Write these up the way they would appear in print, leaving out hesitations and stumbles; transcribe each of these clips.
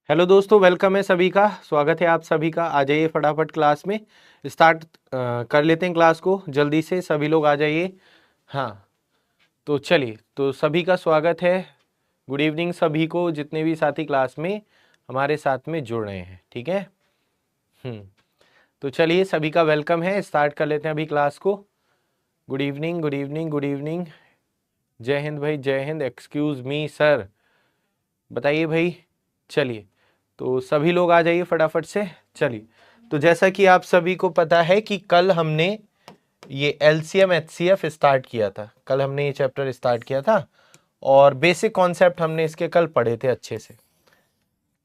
Hello दोस्तों, welcome है सभी का। स्वागत है आप सभी का। आ जाइए फटाफट क्लास में स्टार्ट कर लेते हैं क्लास को जल्दी से। सभी लोग आ जाइए। हाँ, तो चलिए, तो सभी का स्वागत है। गुड इवनिंग सभी को, जितने भी साथी क्लास में हमारे साथ में जुड़ रहे हैं। ठीक है। हम्म तो चलिए, सभी का वेलकम है। स्टार्ट कर लेते हैं अभी क्लास को। Good evening, good evening, good evening. जय हिंद भाई, जय हिंद। एक्सक्यूज मी सर, बताइए भाई। चलिए, तो सभी लोग आ जाइए फटाफट से। चलिए, तो जैसा कि आप सभी को पता है कि कल हमने ये एलसीएम एचसीएफ स्टार्ट किया था। कल हमने ये चैप्टर स्टार्ट किया था और बेसिक कॉन्सेप्ट हमने इसके कल पढ़े थे अच्छे से।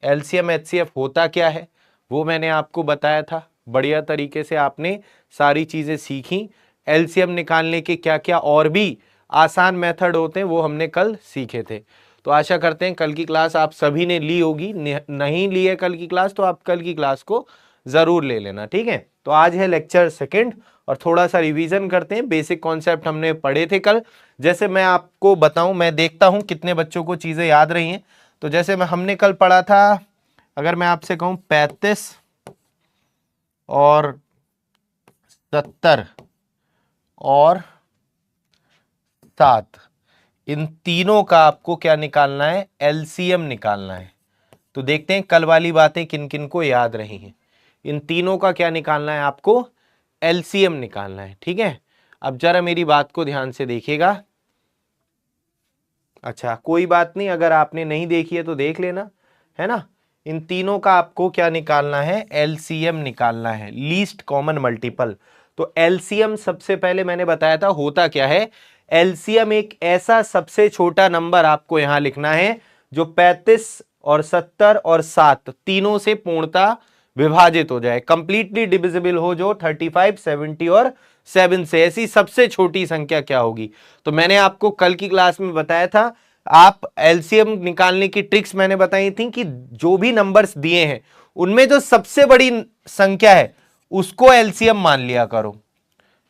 एलसीएम एचसीएफ होता क्या है वो मैंने आपको बताया था। बढ़िया तरीके से आपने सारी चीजें सीखी। एलसीएम निकालने के क्या क्या और भी आसान मेथड होते हैं वो हमने कल सीखे थे। तो आशा करते हैं कल की क्लास आप सभी ने ली होगी। नहीं ली है कल की क्लास तो आप कल की क्लास को जरूर ले लेना। ठीक है। तो आज है लेक्चर सेकंड और थोड़ा सा रिवीजन करते हैं। बेसिक कॉन्सेप्ट हमने पढ़े थे कल। जैसे मैं आपको बताऊं, मैं देखता हूं कितने बच्चों को चीजें याद रही हैं। तो जैसे हमने कल पढ़ा था, अगर मैं आपसे कहूं 35 और 70 और 7, इन तीनों का आपको क्या निकालना है? एलसीएम निकालना है। तो देखते हैं कल वाली बातें किन किन को याद रही हैं। इन तीनों का क्या निकालना है आपको? एलसीएम निकालना है। ठीक है। अब जरा मेरी बात को ध्यान से देखिएगा। अच्छा, कोई बात नहीं, अगर आपने नहीं देखी है तो देख लेना, है ना। इन तीनों का आपको क्या निकालना है? एलसीएम निकालना है, लीस्ट कॉमन मल्टीपल। तो एलसीएम सबसे पहले मैंने बताया था होता क्या है। एलसीएम एक ऐसा सबसे छोटा नंबर आपको यहां लिखना है जो 35 और 70 और 7 तीनों से पूर्णतः विभाजित हो जाए, कंप्लीटली डिविजिबल हो, जो 35, 70 और 7 से। ऐसी सबसे छोटी संख्या क्या होगी? तो मैंने आपको कल की क्लास में बताया था, आप एलसीएम निकालने की ट्रिक्स मैंने बताई थी कि जो भी नंबर्स दिए हैं उनमें जो सबसे बड़ी संख्या है उसको एलसीएम मान लिया करो।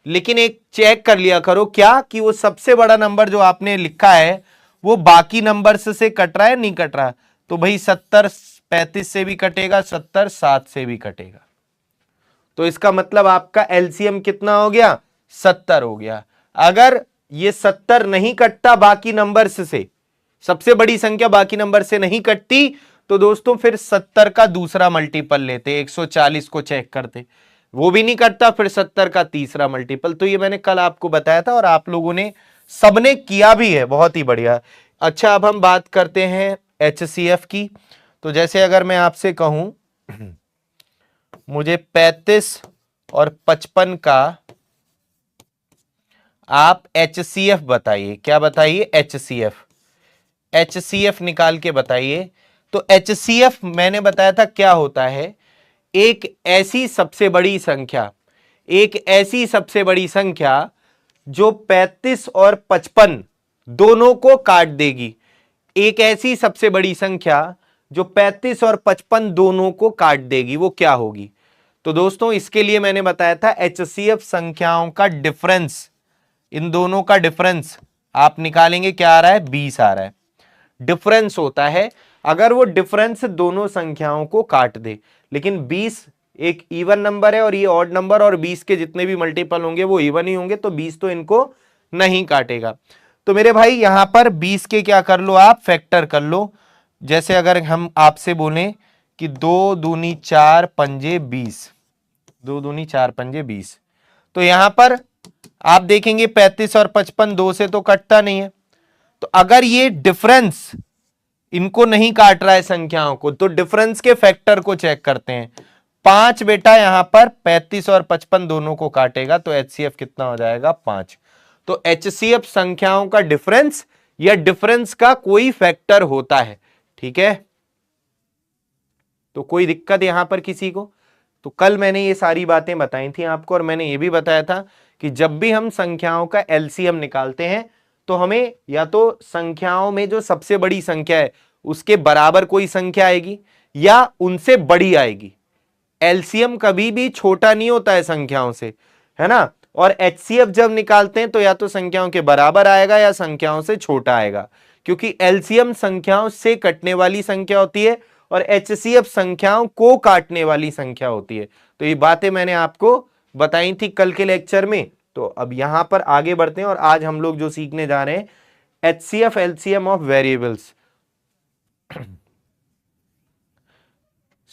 लेकिन एक चेक कर लिया करो क्या कि वो सबसे बड़ा नंबर जो आपने लिखा है वो बाकी नंबर्स से कट रहा है, नहीं कट रहा। तो भाई 70 35 से भी कटेगा, 70 7 से भी कटेगा। तो इसका मतलब आपका एलसीएम कितना हो गया? 70 हो गया। अगर ये 70 नहीं कटता बाकी नंबर्स से, सबसे बड़ी संख्या बाकी नंबर से नहीं कटती, तो दोस्तों फिर 70 का दूसरा मल्टीपल लेते, 140 को चेक करते। वो भी नहीं कटता, फिर 70 का तीसरा मल्टीपल। तो ये मैंने कल आपको बताया था और आप लोगों ने सबने किया भी है, बहुत ही बढ़िया। अच्छा, अब हम बात करते हैं एचसीएफ की। तो जैसे अगर मैं आपसे कहूं मुझे 35 और 55 का आप एचसीएफ बताइए। क्या बताइए? एचसीएफ। एचसीएफ निकाल के बताइए। तो एचसीएफ मैंने बताया था क्या होता है। एक ऐसी सबसे बड़ी संख्या, एक ऐसी सबसे बड़ी संख्या जो 35 और 55 दोनों को काट देगी। एक ऐसी सबसे बड़ी संख्या जो 35 और 55 दोनों को काट देगी, वो क्या होगी? तो दोस्तों इसके लिए मैंने बताया था एचसीएफ संख्याओं का डिफरेंस, इन दोनों का डिफरेंस आप निकालेंगे। क्या आ रहा है? 20 आ रहा है। डिफरेंस होता है अगर वो डिफरेंस दोनों संख्याओं को काट दे। लेकिन 20 एक इवन नंबर है और ये ऑड नंबर, और 20 के जितने भी मल्टीपल होंगे वो इवन ही होंगे, तो 20 तो इनको नहीं काटेगा। तो मेरे भाई यहां पर 20 के क्या कर लो, आप फैक्टर कर लो। जैसे अगर हम आपसे बोलें कि 2 दूनी 4 पंजे 20, 2 दूनी 4 पंजे 20, तो यहां पर आप देखेंगे 35 और 55 2 से तो कटता नहीं है। तो अगर ये डिफरेंस इनको नहीं काट रहा है संख्याओं को, तो डिफरेंस के फैक्टर को चेक करते हैं। 5 बेटा यहां पर 35 और 55 दोनों को काटेगा, तो एचसीएफ कितना हो जाएगा? 5। तो एचसीएफ संख्याओं का डिफरेंस या डिफरेंस का कोई फैक्टर होता है। ठीक है। तो कोई दिक्कत यहां पर किसी को? तो कल मैंने ये सारी बातें बताई थी आपको, और मैंने ये भी बताया था कि जब भी हम संख्याओं का एलसीएम निकालते हैं तो हमें या तो संख्याओं में जो सबसे बड़ी संख्या है उसके बराबर कोई संख्या आएगी या उनसे बड़ी आएगी। एलसीएम कभी भी छोटा नहीं होता है संख्याओं से, है ना। और एचसीएफ जब निकालते हैं तो या तो संख्याओं के बराबर आएगा या संख्याओं से छोटा आएगा, क्योंकि एलसीएम संख्याओं से कटने वाली संख्या होती है और HCF संख्याओं को काटने वाली संख्या होती है। तो ये बातें मैंने आपको बताई थी कल के लेक्चर में। तो अब यहां पर आगे बढ़ते हैं और आज हम लोग जो सीखने जा रहे हैं HCF LCM of variables.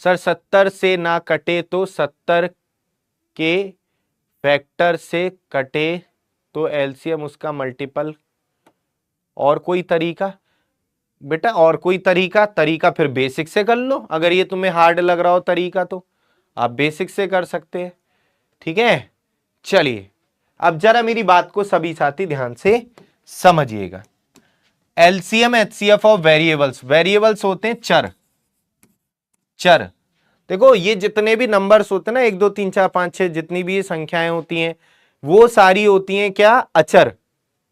Sir 70 से ना कटे तो 70 के फैक्टर से कटे तो LCM उसका मल्टीपल। और कोई तरीका बेटा? और कोई तरीका फिर बेसिक से कर लो। अगर ये तुम्हें हार्ड लग रहा हो तरीका तो आप बेसिक से कर सकते हैं। ठीक है, चलिए अब जरा मेरी बात को सभी साथी ध्यान से समझिएगा। LCM HCF of variables, variables होते हैं चर। देखो ये जितने भी नंबर्स होते हैं ना 1 2 3 4 5 6 जितनी भी ये संख्याएं होती हैं वो सारी होती हैं क्या? अचर,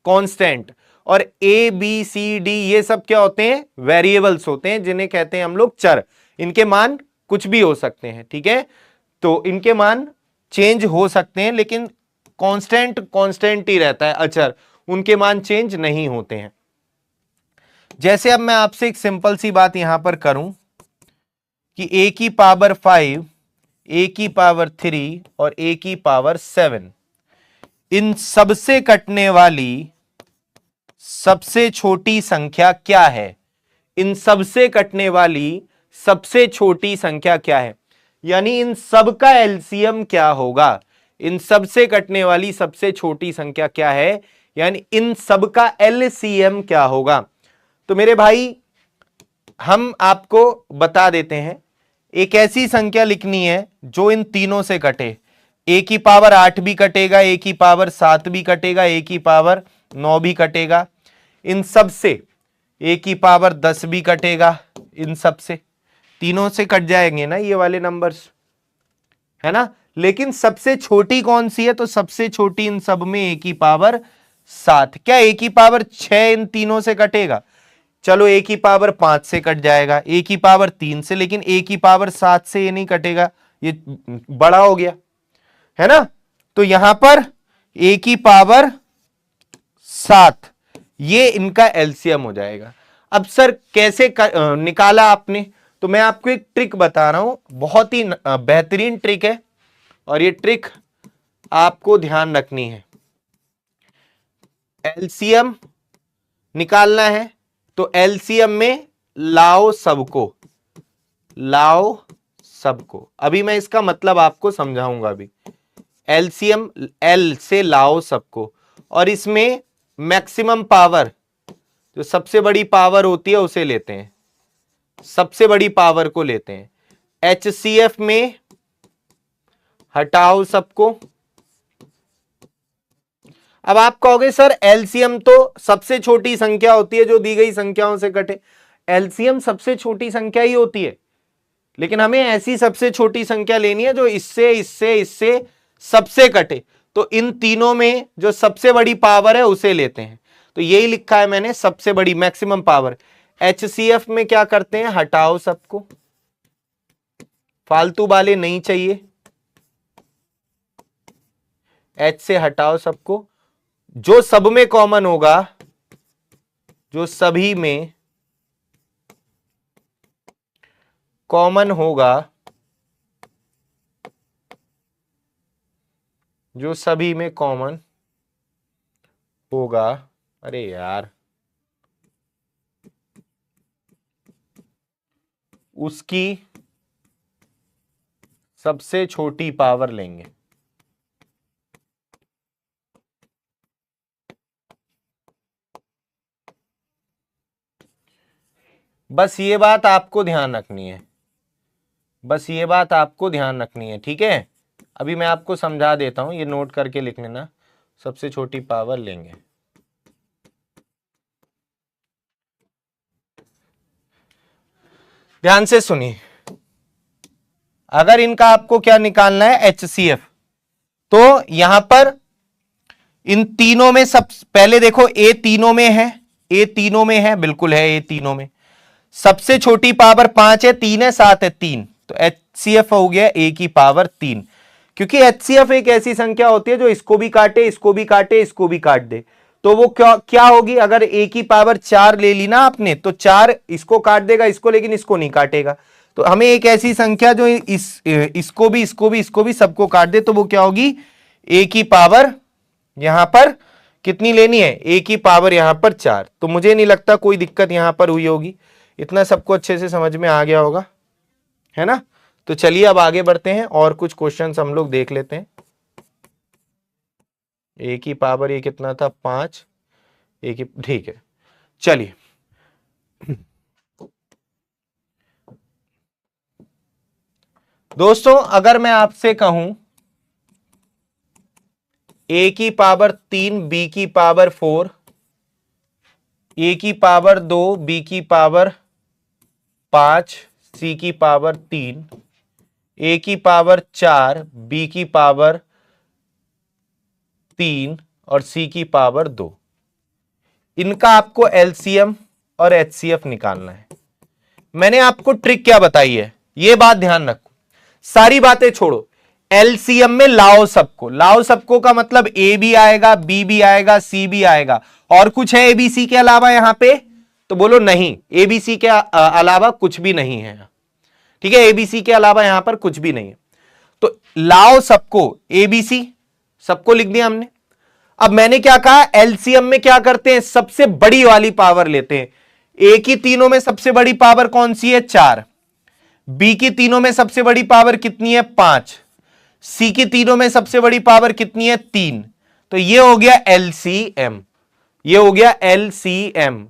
कांस्टेंट। और ABCD ये सब क्या होते हैं? वेरिएबल्स होते हैं जिन्हें कहते हैं हम लोग चर। इनके मान कुछ भी हो सकते हैं। ठीक है, तो इनके मान चेंज हो सकते हैं लेकिन कांस्टेंट ही रहता है अचर, उनके मान चेंज नहीं होते हैं। जैसे अब मैं आपसे एक सिंपल सी बात यहां पर करूं कि a की पावर 5, a की पावर 3 और a की पावर 7 इन सबसे कटने वाली सबसे छोटी संख्या क्या है? इन सबसे कटने वाली सबसे छोटी संख्या क्या है? यानी इन सब का एलसीएम क्या होगा? इन सबसे कटने वाली सबसे छोटी संख्या क्या है, यानी इन सब का एलसीएम क्या होगा? तो मेरे भाई हम आपको बता देते हैं, एक ऐसी संख्या लिखनी है जो इन तीनों से कटे। a की पावर 8 भी कटेगा, a की पावर 7 भी कटेगा, a की पावर 9 भी कटेगा। इन सब से a की पावर 10 भी कटेगा, इन सब से तीनों से कट जाएंगे ना ये वाले नंबर्स, है ना। लेकिन सबसे छोटी कौन सी है? तो सबसे छोटी इन सब में a की पावर 7। क्या a की पावर 6 इन तीनों से कटेगा? चलो a की पावर 5 से कट जाएगा, a की पावर 3 से, लेकिन a की पावर 7 से ये नहीं कटेगा, ये बड़ा हो गया, है ना। तो यहां पर a की पावर 7 ये इनका एलसीएम हो जाएगा। अब सर कैसे निकाला आपने? तो मैं आपको एक ट्रिक बता रहा हूं, बहुत ही बेहतरीन ट्रिक है और ये ट्रिक आपको ध्यान रखनी है। एलसीएम निकालना है तो एलसीएम में लाओ सबको, लाओ सबको। अभी मैं इसका मतलब आपको समझाऊंगा। अभी एलसीएम एल से लाओ सबको, और इसमें मैक्सिमम पावर जो सबसे बड़ी पावर होती है उसे लेते हैं, सबसे बड़ी पावर को लेते हैं। एचसीएफ में हटाओ सबको। अब आप कहोगे सर एलसीएम तो सबसे छोटी संख्या होती है जो दी गई संख्याओं से कटे। एलसीएम सबसे छोटी संख्या ही होती है, लेकिन हमें ऐसी सबसे छोटी संख्या लेनी है जो इससे इससे इससे सबसे कटे। तो इन तीनों में जो सबसे बड़ी पावर है उसे लेते हैं। तो यही लिखा है मैंने, सबसे बड़ी मैक्सिमम पावर। एचसीएफ में क्या करते हैं? हटाओ सबको, फालतू वाले नहीं चाहिए, एच से हटाओ सबको। जो सब में कॉमन होगा, जो सभी में कॉमन होगा, जो सभी में कॉमन होगा, अरे यार, उसकी सबसे छोटी पावर लेंगे। बस ये बात आपको ध्यान रखनी है, बस ये बात आपको ध्यान रखनी है, ठीक है। अभी मैं आपको समझा देता हूं, ये नोट करके लिख लेना। सबसे छोटी पावर लेंगे। ध्यान से सुनिए, अगर इनका आपको क्या निकालना है? एचसीएफ। तो यहां पर इन तीनों में सब पहले देखो, ए तीनों में है, ए तीनों में है, बिल्कुल है, ए तीनों में। सबसे छोटी पावर 5 है, 3 है, 7 है, 3। तो एचसीएफ हो गया ए की पावर 3, क्योंकि एचसीएफ एक ऐसी संख्या होती है जो इसको भी काटे, इसको भी काटे, इसको भी काट दे। तो वो क्या होगी? अगर ए की पावर 4 ले ली ना आपने, तो 4 इसको काट देगा, इसको, लेकिन इसको नहीं काटेगा। तो हमें एक ऐसी संख्या जो इसको भी सबको काट दे, तो वो क्या होगी, a की पावर यहां पर कितनी लेनी है, a की पावर यहां पर 4। तो मुझे नहीं लगता कोई दिक्कत यहां पर हुई होगी, इतना सबको अच्छे से समझ में आ गया होगा, है ना। तो चलिए अब आगे बढ़ते हैं और कुछ क्वेश्चंस हम लोग देख लेते हैं। a की पावर ये कितना था, 5, a की, ठीक है। चलिए दोस्तों, अगर मैं आपसे कहूं a की पावर 3, b की पावर 4, a की पावर 2, b की पावर 5, c की पावर 3, a की पावर 4, b की पावर 3 और c की पावर 2, इनका आपको एलसीएम और एचसीएफ निकालना है। मैंने आपको ट्रिक क्या बताई है, यह बात ध्यान रखो, सारी बातें छोड़ो, एलसीएम में लाओ सबको। लाओ सबको का मतलब ए भी आएगा, बी भी आएगा, सी भी आएगा, और कुछ है एबीसी के अलावा यहां पे, तो बोलो नहीं, एबीसी के अलावा कुछ भी नहीं है, ठीक है, एबीसी के अलावा यहां पर कुछ भी नहीं है। तो लाओ सबको, एबीसी सबको लिख दिया हमने। अब मैंने क्या कहा, एलसीएम में क्या करते हैं, सबसे बड़ी वाली पावर लेते हैं। ए की तीनों में सबसे बड़ी पावर कौन सी है, 4। बी की तीनों में सबसे बड़ी पावर कितनी है, 5। सी की तीनों में सबसे बड़ी पावर कितनी है, 3। तो ये हो गया एलसीएम, ये हो गया एलसीएम।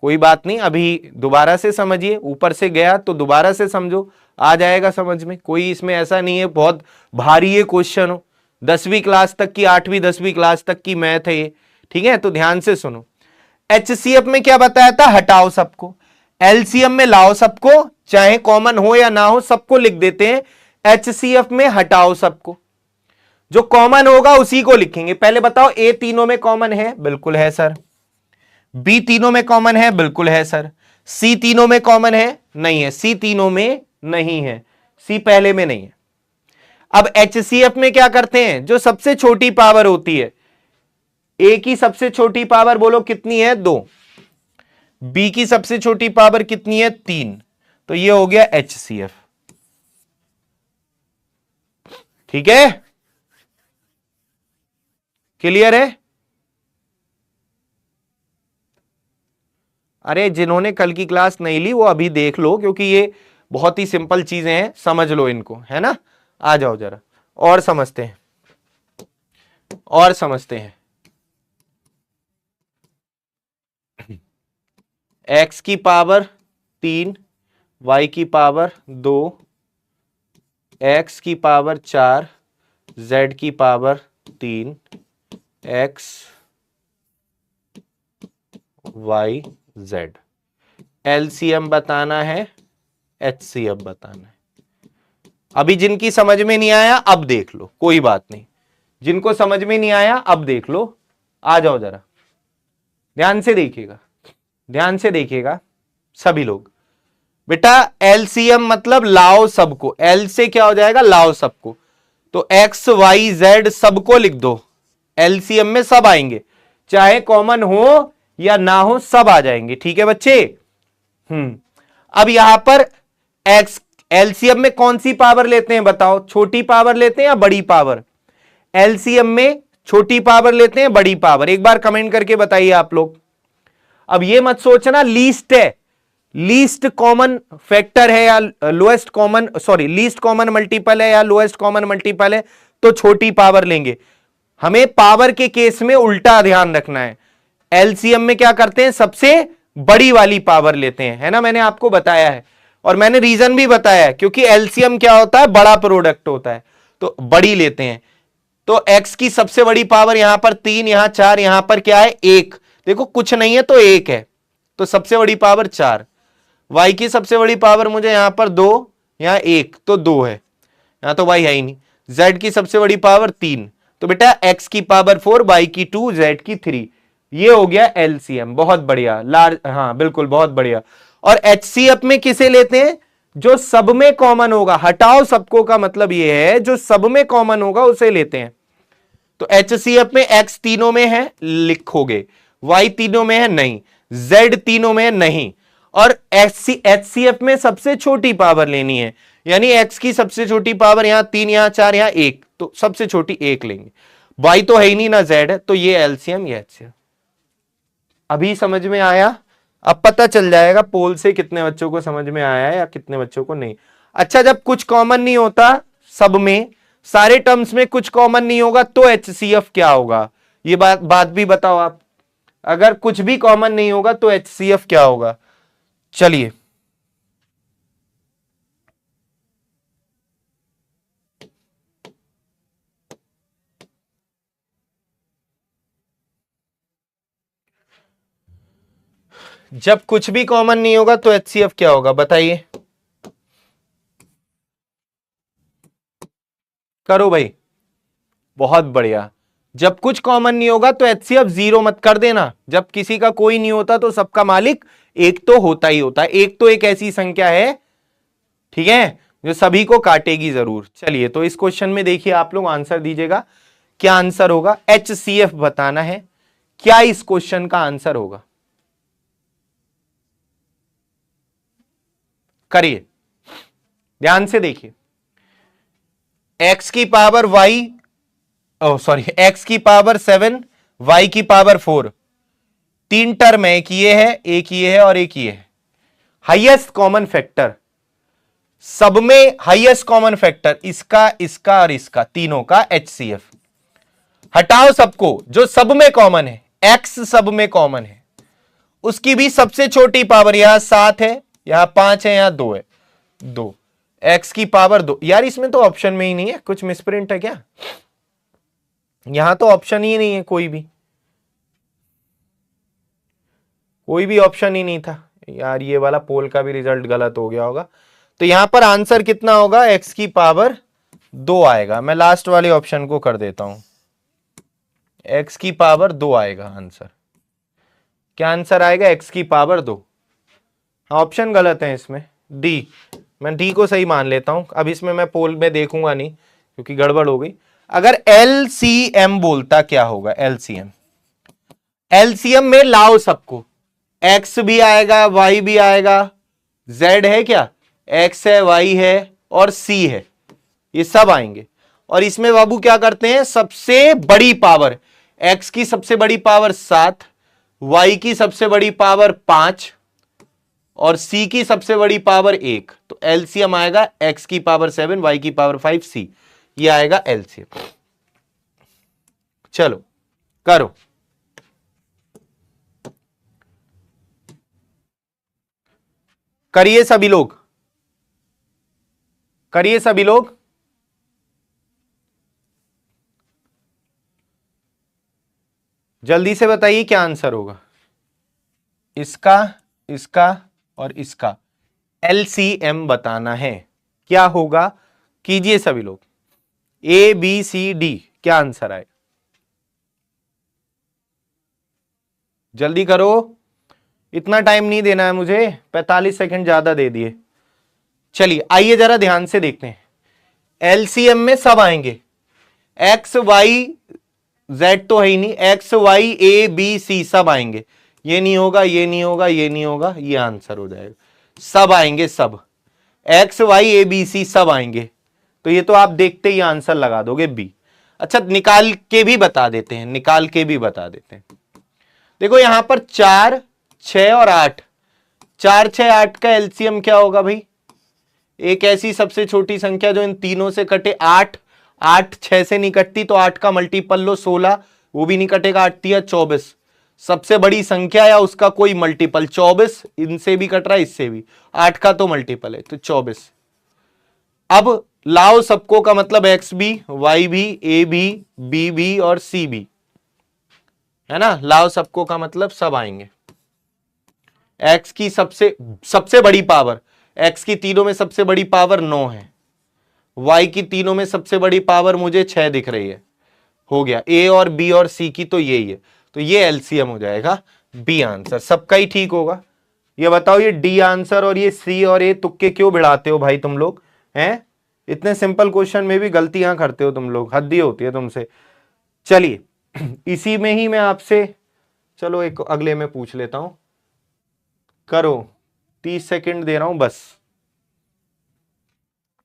कोई बात नहीं, अभी दोबारा से समझिए, ऊपर से गया तो दोबारा से समझो, आ जाएगा समझ में। कोई इसमें ऐसा नहीं है बहुत भारी ये क्वेश्चन हो, 10वीं क्लास तक की, 8वीं 10वीं क्लास तक की मैथ है ये, ठीक है। तो ध्यान से सुनो, एचसीएफ में क्या बताया था, हटाओ सबको। एलसीएम में लाओ सबको, चाहे कॉमन हो या ना हो सबको लिख देते हैं। एचसीएफ में हटाओ सबको, जो कॉमन होगा उसी को लिखेंगे। पहले बताओ, ए तीनों में कॉमन है, बिल्कुल है सर। बी तीनों में कॉमन है, बिल्कुल है सर। सी तीनों में कॉमन है, नहीं है। सी तीनों में नहीं है, सी पहले में नहीं है। अब एचसीएफ में क्या करते हैं, जो सबसे छोटी पावर होती है, ए की सबसे छोटी पावर बोलो कितनी है, 2। बी की सबसे छोटी पावर कितनी है, 3। तो ये हो गया एचसीएफ, ठीक है, क्लियर है। अरे जिन्होंने कल की क्लास नहीं ली वो अभी देख लो, क्योंकि ये बहुत ही सिंपल चीजें हैं, समझ लो इनको, है ना। आ जाओ जरा और समझते हैं, और समझते हैं। x की पावर 3, y की पावर 2, x की पावर 4, z की power 3, x y z। LCM बताना है, एचसीएफ बताना है। अभी जिनकी समझ में नहीं आया अब देख लो, कोई बात नहीं। जिनको समझ में नहीं आया अब देख लो, आ जाओ जरा, ध्यान से देखिएगा, ध्यान से देखिएगा सभी लोग। बेटा एलसीएम मतलब लाओ सबको, एल से क्या हो जाएगा, लाओ सबको। तो एक्स वाई जेड सबको लिख दो, एलसीएम में सब आएंगे, चाहे कॉमन हो या ना हो सब आ जाएंगे, ठीक है बच्चे। अब यहां पर एक्स, एलसीएम में कौन सी पावर लेते हैं बताओ, छोटी पावर लेते हैं या बड़ी पावर। एलसीएम में छोटी पावर लेते हैं, बड़ी पावर, एक बार कमेंट करके बताइए आप लोग। अब ये मत सोचना लीस्ट है, लीस्ट कॉमन फैक्टर है या lowest common, sorry least common multiple है या लोएस्ट कॉमन मल्टीपल है तो छोटी पावर लेंगे। हमें पावर के केस में उल्टा ध्यान रखना है। एलसीएम में क्या करते हैं, सबसे बड़ी वाली पावर लेते हैं, है ना, मैंने आपको बताया है और मैंने रीजन भी बताया है, क्योंकि एलसीएम क्या होता है, बड़ा प्रोडक्ट होता है, तो बड़ी लेते हैं। तो x की सबसे बड़ी पावर यहां पर 3, यहां 4, यहां पर क्या है 1, देखो कुछ नहीं है तो 1 है, तो सबसे बड़ी पावर 4। y की सबसे बड़ी पावर मुझे यहां पर 2, यहां 1 तो 2 है, यहां तो y है ही नहीं। z की सबसे बड़ी पावर 3, तो बेटा x की पावर 4, y की 2, z की 3। ये हो गया एलसीएम, बहुत बढ़िया, लार्ज, हाँ बिल्कुल बहुत बढ़िया। और एचसीएफ में किसे लेते हैं, जो सब में कॉमन होगा। हटाओ सबको का मतलब ये है जो सब में कॉमन होगा उसे लेते हैं। तो एचसीएफ में x तीनों में है लिखोगे, y तीनों में है नहीं, z तीनों में है नहीं, और HCF में सबसे छोटी पावर लेनी है, यानी x की सबसे छोटी पावर यहां 3, यहां 4, यहां 1, तो सबसे छोटी 1 लेंगे। y तो है ही नहीं ना, z है, तो ये एलसीएम, ये HCF। अभी समझ में आया? अब पता चल जाएगा पोल से कितने बच्चों को समझ में आया है या कितने बच्चों को नहीं। अच्छा, जब कुछ कॉमन नहीं होता, सब में सारे टर्म्स में कुछ कॉमन नहीं होगा, तो HCF क्या होगा? ये बात भी बताओ आप। अगर कुछ भी कॉमन नहीं होगा तो HCF क्या होगा? चलिए, जब कुछ भी कॉमन नहीं होगा तो HCF क्या होगा, बताइए। करो भाई, बहुत बढ़िया। जब कुछ कॉमन नहीं होगा तो HCF 0 मत कर देना। जब किसी का कोई नहीं होता तो सबका मालिक एक तो होता ही होता है। एक तो एक ऐसी संख्या है, ठीक है, जो सभी को काटेगी जरूर। चलिए, तो इस क्वेश्चन में देखिए, आप लोग आंसर दीजिएगा। क्या आंसर होगा? HCF बताना है। क्या इस क्वेश्चन का आंसर होगा? करिए, ध्यान से देखिए। x की पावर y, सॉरी, x की पावर 7, y की पावर 4, तीन टर्म है, एक ये है, एक ये है और एक ये है। हाईएस्ट कॉमन फैक्टर, सब में हाईएस्ट कॉमन फैक्टर इसका, इसका और इसका, तीनों का HCF। हटाओ सबको, जो सब में कॉमन है, x सब में कॉमन है, उसकी भी सबसे छोटी पावर, यहां 7 है, यहां 5 है, यहां 2 है, 2, x की पावर 2। यार इसमें तो ऑप्शन में ही नहीं है, कुछ मिसप्रिंट है क्या? यहां तो ऑप्शन ही नहीं है, कोई भी ऑप्शन ही नहीं था यार। ये वाला पोल का भी रिजल्ट गलत हो गया होगा। तो यहां पर आंसर कितना होगा? x की पावर 2 आएगा। मैं लास्ट वाले ऑप्शन को कर देता हूं, x की पावर 2 आएगा आंसर। क्या आंसर आएगा? x की पावर 2। ऑप्शन गलत है इसमें, डी। मैं डी को सही मान लेता हूं। अब इसमें मैं पोल में देखूंगा नहीं क्योंकि गड़बड़ हो गई। अगर LCM बोलता, क्या होगा? LCM में लाओ सबको, x भी आएगा, y भी आएगा, z है क्या, x है, y है और c है, ये सब आएंगे। और इसमें बाबू क्या करते हैं? सबसे बड़ी पावर, x की सबसे बड़ी पावर 7, y की सबसे बड़ी पावर 5 और c की सबसे बड़ी पावर 1। तो LCM आएगा x की पावर 7, y की पावर 5, c, ये आएगा LCM। चलो करो, करिए सभी लोग, करिए सभी लोग। जल्दी से बताइए क्या आंसर होगा। इसका, इसका और इसका LCM बताना है। क्या होगा? कीजिए सभी लोग, ABCD, क्या आंसर आए? जल्दी करो, इतना टाइम नहीं देना है मुझे, 45 सेकंड ज्यादा दे दिए। चलिए आइए जरा ध्यान से देखते हैं। LCM में सब आएंगे, x y z तो है ही नहीं, x y a b c सब आएंगे। ये नहीं होगा, ये नहीं होगा, ये नहीं होगा, ये आंसर हो जाएगा। सब आएंगे, सब x y a b c सब आएंगे। तो ये तो आप देखते ही आंसर लगा दोगे बी। अच्छा, निकाल के भी बता देते हैं, निकाल के भी बता देते हैं। देखो यहां पर 4, 6 और 8, 4, 6, 8 का LCM क्या होगा भाई? एक ऐसी सबसे छोटी संख्या जो इन तीनों से कटे, 8, 8 6 से नहीं कटती, तो 8 का मल्टीपल लो 16, वो भी नहीं कटेगा, 8 तिया 24। सबसे बड़ी संख्या या उसका कोई मल्टीपल 24, इनसे भी कट रहा है, इससे भी, 8 का तो मल्टीपल है, तो 24। अब लाओ सबको का मतलब x भी, y भी, a भी, b भी और c भी, है ना। लाओ सबको का मतलब सब आएंगे। x की सबसे बड़ी पावर, x की तीनों में सबसे बड़ी पावर 9 है, y की तीनों में सबसे बड़ी पावर मुझे 6 दिख रही है। हो गया, a और b और c की तो यही है, तो ये एलसीएम हो जाएगा बी आंसर। सबका ही ठीक होगा। ये बताओ, ये डी आंसर और ये सी और ए तुक्के क्यों भिड़ाते हो भाई तुम लोग? हैं, इतने सिंपल क्वेश्चन में भी गलतियां करते हो तुम लोग, हद ही होती है तुमसे। चलिए इसी में ही मैं आपसे, चलो एक अगले में पूछ लेता हूं, करो। 30 सेकंड दे रहा हूं बस।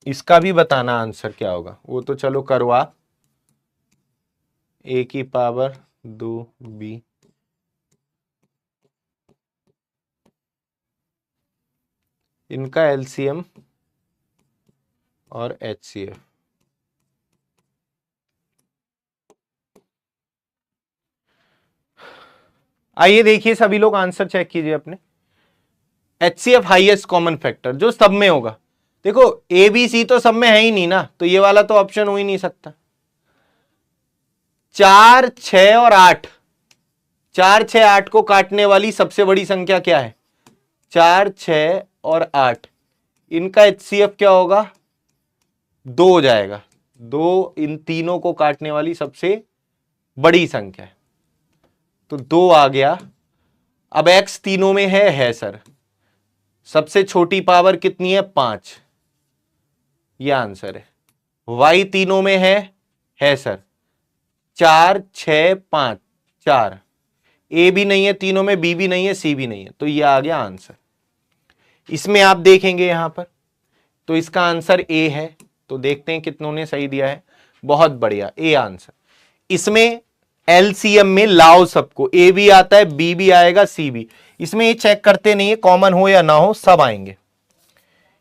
इसका भी बताना आंसर क्या होगा, वो तो चलो करो आप। a की पावर 2b, इनका एलसीएम और एचसीएफ। आइए देखिए सभी लोग आंसर चेक कीजिए अपने। एचसीएफ हाईएस्ट कॉमन फैक्टर जो सब में होगा। देखो ए बी सी तो सब में है ही नहीं ना, तो ये वाला तो ऑप्शन हो ही नहीं सकता। 4, 6 और 8, 4, 6, 8 को काटने वाली सबसे बड़ी संख्या क्या है? 4, 6 और 8। इनका एचसीएफ क्या होगा? 2 हो जाएगा। 2 इन तीनों को काटने वाली सबसे बड़ी संख्या है, तो 2 आ गया। अब x तीनों में है सर। सबसे छोटी पावर कितनी है? 5, यह आंसर है। y तीनों में है सर 4, 6, 5, 4। a भी नहीं है तीनों में, b भी नहीं है, c भी नहीं है, तो यह आ गया आंसर। इसमें आप देखेंगे यहां पर, तो इसका आंसर a है। तो देखते हैं कितनों ने सही दिया है। बहुत बढ़िया, a आंसर। इसमें एलसीएम में लाओ सबको, ए भी आता है, बी भी आएगा, सी भी। इसमें ये चेक करते नहीं है कॉमन हो या ना हो, सब आएंगे।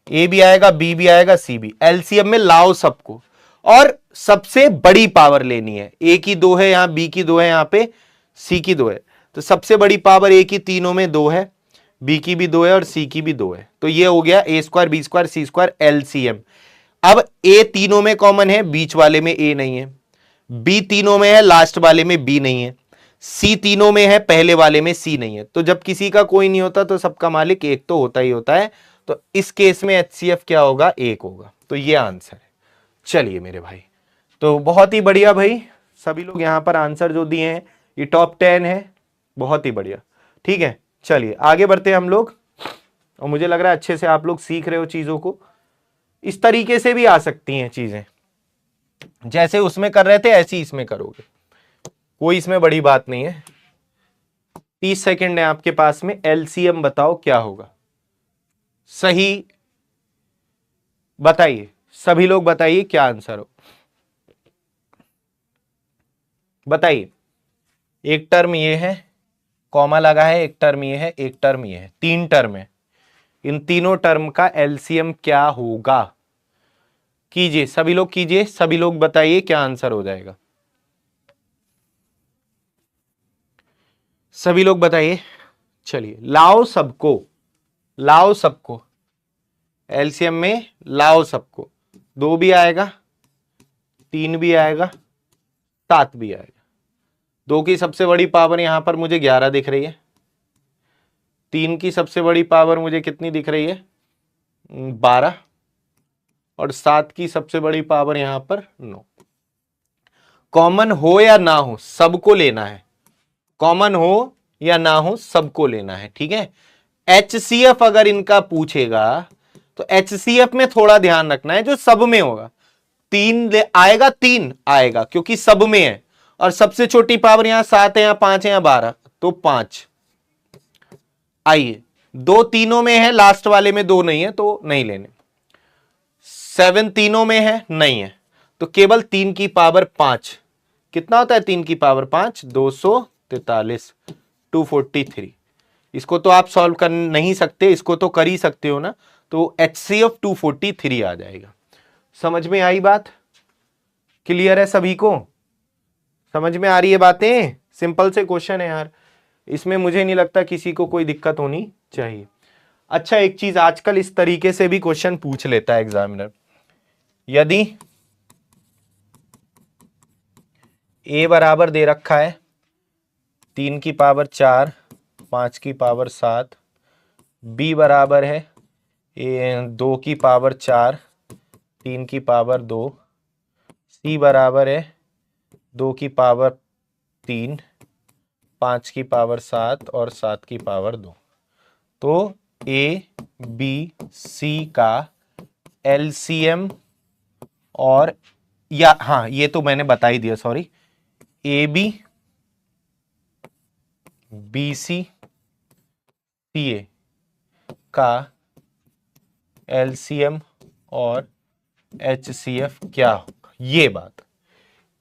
ए भी आएगा, बी भी आएगा, सी भी। एलसीएम में लाओ सबको और सबसे बड़ी पावर लेनी है। ए की 2 है यहां, बी की 2 है यहां पे, सी की 2 है। तो सबसे बड़ी पावर ए की तीनों में 2 है, बी की भी 2 है और सी की भी 2 है। तो ये हो गया ए स्क्वायर बी स्क्वायर सी स्क्वायर एलसीएम। अब ए तीनों में कॉमन है, बीच वाले में ए नहीं है। बी तीनों में है, लास्ट वाले में बी नहीं है। सी तीनों में है, पहले वाले में सी नहीं है। तो जब किसी का कोई नहीं होता तो सबका मालिक एक तो होता ही होता है। तो इस केस में एचसीएफ क्या होगा? 1 होगा। तो ये आंसर है। चलिए मेरे भाई, तो बहुत ही बढ़िया भाई, सभी लोग यहां पर आंसर जो दिए हैं ये टॉप 10 है, बहुत ही बढ़िया। ठीक है, चलिए आगे बढ़ते हैं हम लोग। और मुझे लग रहा है अच्छे से आप लोग सीख रहे हो चीजों को। इस तरीके से भी आ सकती हैं चीजें, जैसे उसमें कर रहे थे ऐसे ही इसमें करोगे, कोई इसमें बड़ी बात नहीं है। 30 सेकंड है आपके पास में। एलसीएम बताओ क्या होगा? सही बताइए, सभी लोग बताइए क्या आंसर हो, बताइए। एक टर्म ये है, कॉमा लगा है, एक टर्म ये है, एक टर्म ये है, 3 टर्म है। इन तीनों टर्म का एलसीएम क्या होगा? कीजिए सभी लोग, कीजिए सभी लोग, बताइए क्या आंसर हो जाएगा। सभी लोग बताइए। चलिए लाओ सबको, लाओ सबको, एलसीएम में लाओ सबको। 2 भी आएगा, 3 भी आएगा, 7 भी आएगा। 2 की सबसे बड़ी पावर यहां पर मुझे 11 दिख रही है। 3 की सबसे बड़ी पावर मुझे कितनी दिख रही है? 12। और 7 की सबसे बड़ी पावर यहां पर 9। कॉमन हो या ना हो सबको लेना है, कॉमन हो या ना हो सबको लेना है। ठीक है, एचसीएफ अगर इनका पूछेगा तो एचसीएफ में थोड़ा ध्यान रखना है, जो सब में होगा। 3 आएगा, 3 आएगा क्योंकि सब में है। और सबसे छोटी पावर यहां 7 है, यहां 5 है, यहां 12, तो 5। आइए 2 तीनों में है, लास्ट वाले में 2 नहीं है तो नहीं लेने। 7 तीनों में है, नहीं है, तो केवल 3 की पावर 5। कितना होता है 3 की पावर 5? 243, 243। इसको तो आप सॉल्व कर नहीं सकते, इसको तो कर ही सकते हो ना। तो एचसीएफ 243 आ जाएगा। समझ में आई बात? क्लियर है सभी को? समझ में आ रही है बातें? सिंपल से क्वेश्चन है यार, इसमें मुझे नहीं लगता किसी को कोई दिक्कत होनी चाहिए। अच्छा एक चीज, आजकल इस तरीके से भी क्वेश्चन पूछ लेता है एग्जामिनर। यदि a बराबर दे रखा है 3 की पावर 4, 5 की पावर 7, b बराबर है 2 की पावर 4, 3 की पावर 2, c बराबर है 2 की पावर 3, 5 की पावर 7 और 7 की पावर 2। तो ए बी सी का एलसीएम और, या हाँ ये तो मैंने बता ही दिया, sorry. A B B C C A का एलसीएम और एचसीएफ क्या होगा, ये बात।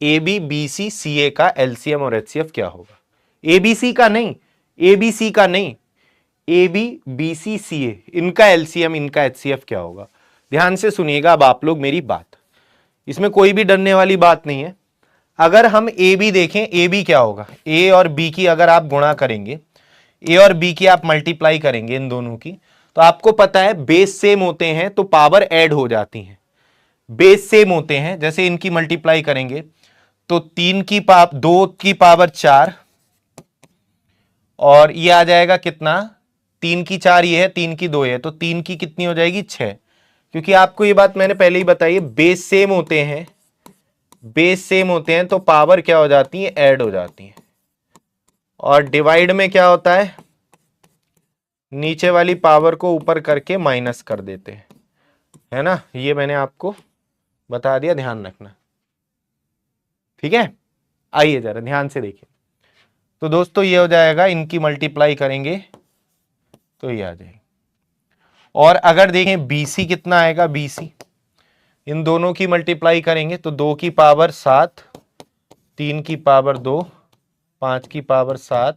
AB BC CA का एलसीएम और एचसीएफ क्या होगा, ABC का नहीं, ABC का नहीं, AB BC CA इनका एलसीएम इनका एचसीएफ क्या होगा। ध्यान से सुनिएगा अब आप लोग मेरी बात, इसमें कोई भी डरने वाली बात नहीं है। अगर हम AB देखें, AB क्या होगा, A और B की अगर आप गुणा करेंगे, A और B की आप मल्टीप्लाई करेंगे इन दोनों की, तो आपको पता है बेस सेम होते हैं तो पावर ऐड हो जाती है। बेस सेम होते हैं, जैसे इनकी मल्टीप्लाई करेंगे तो 2 की पावर 4 और ये आ जाएगा कितना, 3 की 4 ये है, 3 की 2 है, तो 3 की कितनी हो जाएगी 6। क्योंकि आपको ये बात मैंने पहले ही बताई है, बेस सेम होते हैं, बेस सेम होते हैं तो पावर क्या हो जाती है, ऐड हो जाती है। और डिवाइड में क्या होता है, नीचे वाली पावर को ऊपर करके माइनस कर देते हैं, है ना। ये मैंने आपको बता दिया, ध्यान रखना, ठीक है। आइए जरा ध्यान से देखिए, तो दोस्तों ये हो जाएगा, इनकी मल्टीप्लाई करेंगे तो ये आ जाएगी। और अगर देखें BC कितना आएगा, BC इन दोनों की मल्टीप्लाई करेंगे तो 2 की पावर 7, 3 की पावर 2, 5 की पावर 7,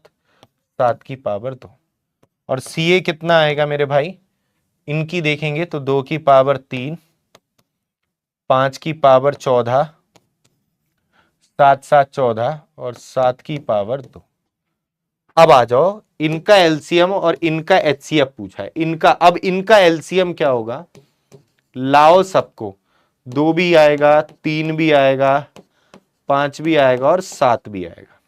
7 की पावर 2। और CA कितना आएगा मेरे भाई, इनकी देखेंगे तो 2 की पावर 3, 5 की पावर 14, 7 7 14 और 7 की पावर 2। अब आ जाओ, इनका एलसीएम और इनका एचसीएफ पूछा है, इनका। अब इनका एलसीएम क्या होगा, लाओ सबको, 2 भी आएगा, 3 भी आएगा, 5 भी आएगा और 7 भी आएगा।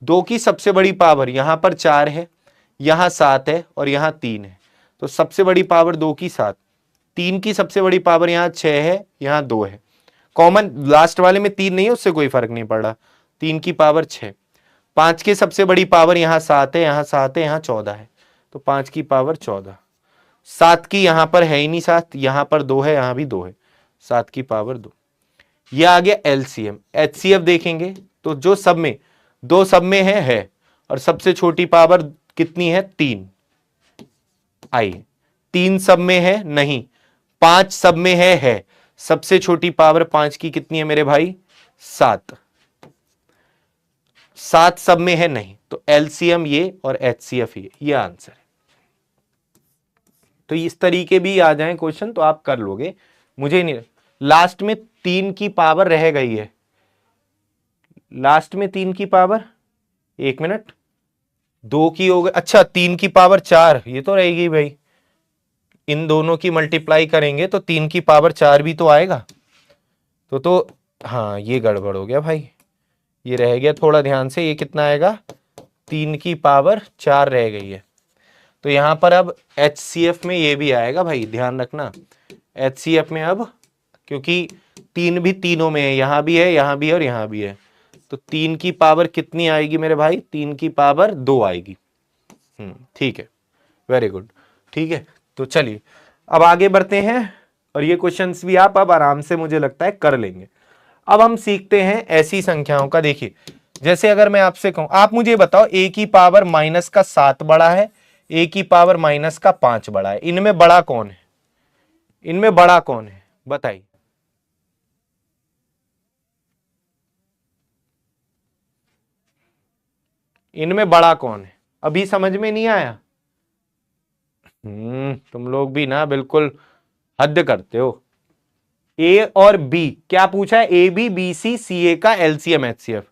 2 की सबसे बड़ी पावर यहां पर 4 है, यहां 7 है और यहां 3 है, तो सबसे बड़ी पावर 2 की 7। 3 की सबसे बड़ी पावर यहां 6 है, यहां 2 है, कॉमन लास्ट वाले में 3 नहीं है, उससे कोई फर्क नहीं पड़ रहा, 3 की पावर 6। 5 की सबसे बड़ी पावर यहां 7 है, यहां 7 है, यहां 14 है, तो 5 की पावर 14। 7 की यहां पर है ही नहीं 7, यहां पर 2 है, यहां भी 2 है, 7 की पावर 2। ये आ गया एलसीएम। एचसीएफ देखेंगे तो जो सब में, 2 सब में है और सबसे छोटी पावर कितनी है, 3। आइए, 3 सब में है नहीं, 5 सब में है, सबसे छोटी पावर 5 की कितनी है मेरे भाई, 7। 7 सब में है नहीं, तो एलसीएम ये और एचसीएफ ये आंसर है। तो इस तरीके भी आ जाए क्वेश्चन तो आप कर लोगे, मुझे नहीं। लास्ट में 3 की पावर रह गई है, लास्ट में 3 की पावर, 1 मिनट, 2 की हो गई, अच्छा 3 की पावर 4 ये तो रहेगी भाई, इन दोनों की मल्टीप्लाई करेंगे तो 3 की पावर 4 भी तो आएगा, तो हाँ ये गड़बड़ हो गया भाई, ये रह गया थोड़ा ध्यान से, ये कितना आएगा, 3 की पावर 4 रह गई है। तो यहां पर अब एचसीएफ में ये भी आएगा भाई, ध्यान रखना, एचसीएफ में अब, क्योंकि 3 भी तीनों में है, यहां भी है, यहां भी है और यहां भी है, तो 3 की पावर कितनी आएगी मेरे भाई, 3 की पावर 2 आएगी। ठीक है, वेरी गुड, ठीक है। तो चलिए अब आगे बढ़ते हैं, और ये क्वेश्चंस भी आप अब आराम से मुझे लगता है कर लेंगे। अब हम सीखते हैं ऐसी संख्याओं का। देखिए, जैसे अगर मैं आपसे कहूं, आप मुझे बताओ a की पावर -7 बड़ा है, a की पावर -5 बड़ा है, इनमें बड़ा कौन है, इनमें बड़ा कौन है बताइए। इनमें बड़ा कौन है, अभी समझ में नहीं आया। तुम लोग भी ना बिल्कुल हद करते हो। ए और बी क्या पूछा है, ए B B C C A का एलसीएम एचसीएफ।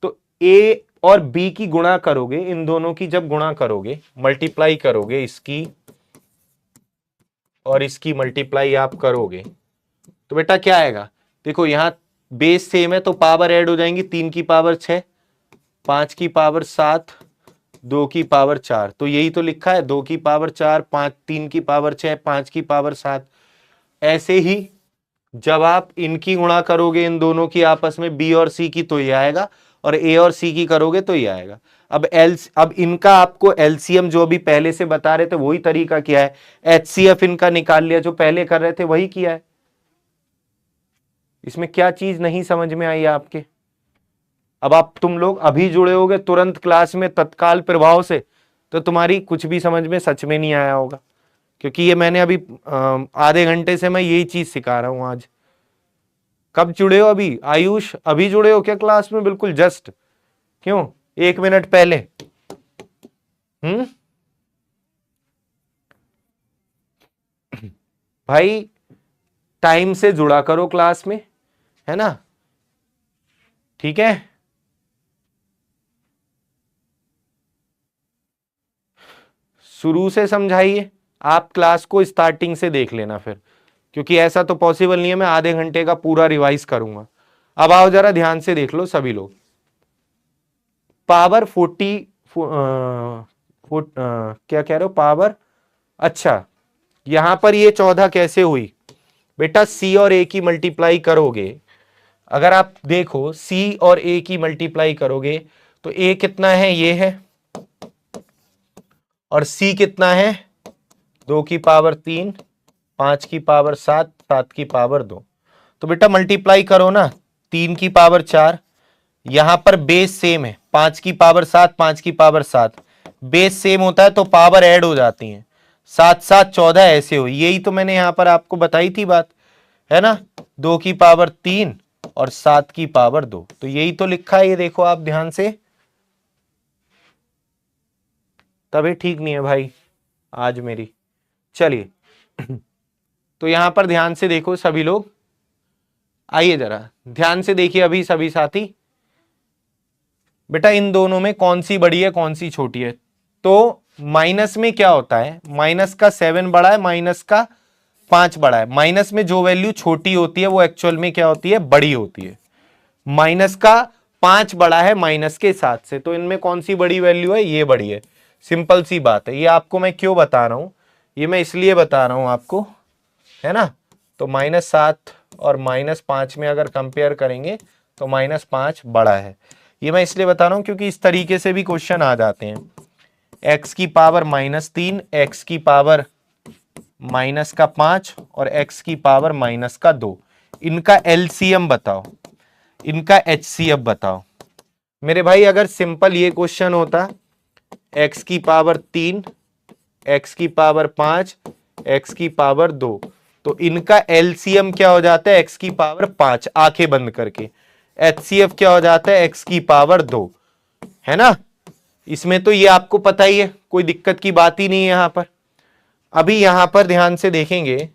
तो ए और बी की गुणा करोगे, इन दोनों की जब गुणा करोगे, मल्टीप्लाई करोगे, इसकी और इसकी मल्टीप्लाई आप करोगे तो बेटा क्या आएगा, देखो यहां बेस सेम है तो पावर ऐड हो जाएंगी, 3 की पावर 6, 5 की पावर 7, 2 की पावर 4, तो यही तो लिखा है, 2 की पावर 4, 5, 3 की पावर 6, 5 की पावर 7। ऐसे ही जब आप इनकी गुणा करोगे, इन दोनों की आपस में, बी और सी की, तो ये आएगा, और ए और सी की करोगे तो ये आएगा। अब इनका आपको एलसीएम जो अभी पहले से बता रहे थे वही तरीका किया है, एचसीएफ इनका निकाल लिया, जो पहले कर रहे थे वही किया है। इसमें क्या चीज नहीं समझ में आई आपके। अब आप तुम लोग अभी जुड़े होगे तुरंत क्लास में तत्काल प्रभाव से, तो तुम्हारी कुछ भी समझ में सच में नहीं आया होगा, क्योंकि ये मैंने अभी आधे घंटे से मैं यही चीज सिखा रहा हूं आज। कब जुड़े हो अभी आयुष? अभी जुड़े हो क्या क्लास में? बिल्कुल जस्ट, क्यों 1 मिनट पहले? भाई टाइम से जुड़ा करो क्लास में, है ना? ठीक है, शुरू से समझाइए। आप क्लास को स्टार्टिंग से देख लेना फिर, क्योंकि ऐसा तो पॉसिबल नहीं है मैं आधे घंटे का पूरा रिवाइज करूंगा। अब आओ जरा ध्यान से देख लो सभी लोग। पावर 40 क्या कह रहे हो? पावर, अच्छा यहां पर ये 14 कैसे हुई बेटा? सी और ए की मल्टीप्लाई करोगे, अगर आप देखो सी और ए की मल्टीप्लाई करोगे तो ए कितना है? ये है। और सी कितना है? 2 की पावर 3, 5 की पावर 7, 7 की पावर 2। तो बेटा मल्टीप्लाई करो ना, 3 की पावर 4, यहां पर बेस सेम है, 5 की पावर 7, 5 की पावर 7, बेस सेम होता है तो पावर ऐड हो जाती है, 7 7 14 ऐसे हो। यही तो मैंने यहां पर आपको बताई थी बात, है ना? 2 की पावर 3 और 7 की पावर 2, तो यही तो लिखा है, ये देखो आप ध्यान से। तभी ठीक नहीं है भाई आज मेरी। चलिए तो यहां पर ध्यान से देखो सभी लोग, आइए जरा ध्यान से देखिए अभी सभी साथी। बेटा इन दोनों में कौन सी बड़ी है कौन सी छोटी है? तो माइनस में क्या होता है? माइनस का 7 बड़ा है, माइनस का 5 बड़ा है। माइनस में जो वैल्यू छोटी होती है वो एक्चुअल में क्या होती है? बड़ी होती है। माइनस का 5 बड़ा है माइनस के 7 से, तो इनमें कौन सी बड़ी वैल्यू है? ये बड़ी है। सिंपल सी बात है। ये आपको मैं क्यों बता रहा हूं? ये मैं इसलिए बता रहा हूं आपको, है ना? तो -7 और -5 में अगर कंपेयर करेंगे तो -5 बड़ा है। ये मैं इसलिए बता रहा हूं क्योंकि इस तरीके से भी क्वेश्चन आ जाते हैं। x की पावर -3, x की पावर -5 और x की पावर -2, इनका एलसीएम बताओ, इनका एचसीएफ बताओ। मेरे भाई अगर सिंपल ये क्वेश्चन होता x की पावर 3, x की पावर 5, x की पावर 2, तो इनका एलसीएम क्या हो जाता है? x की पावर 5 आंखें बंद करके। एचसीएफ क्या हो जाता है? x की पावर 2, है ना? इसमें तो ये आपको पता ही है, कोई दिक्कत की बात ही नहीं है यहां पर। अभी यहां पर ध्यान से देखेंगे,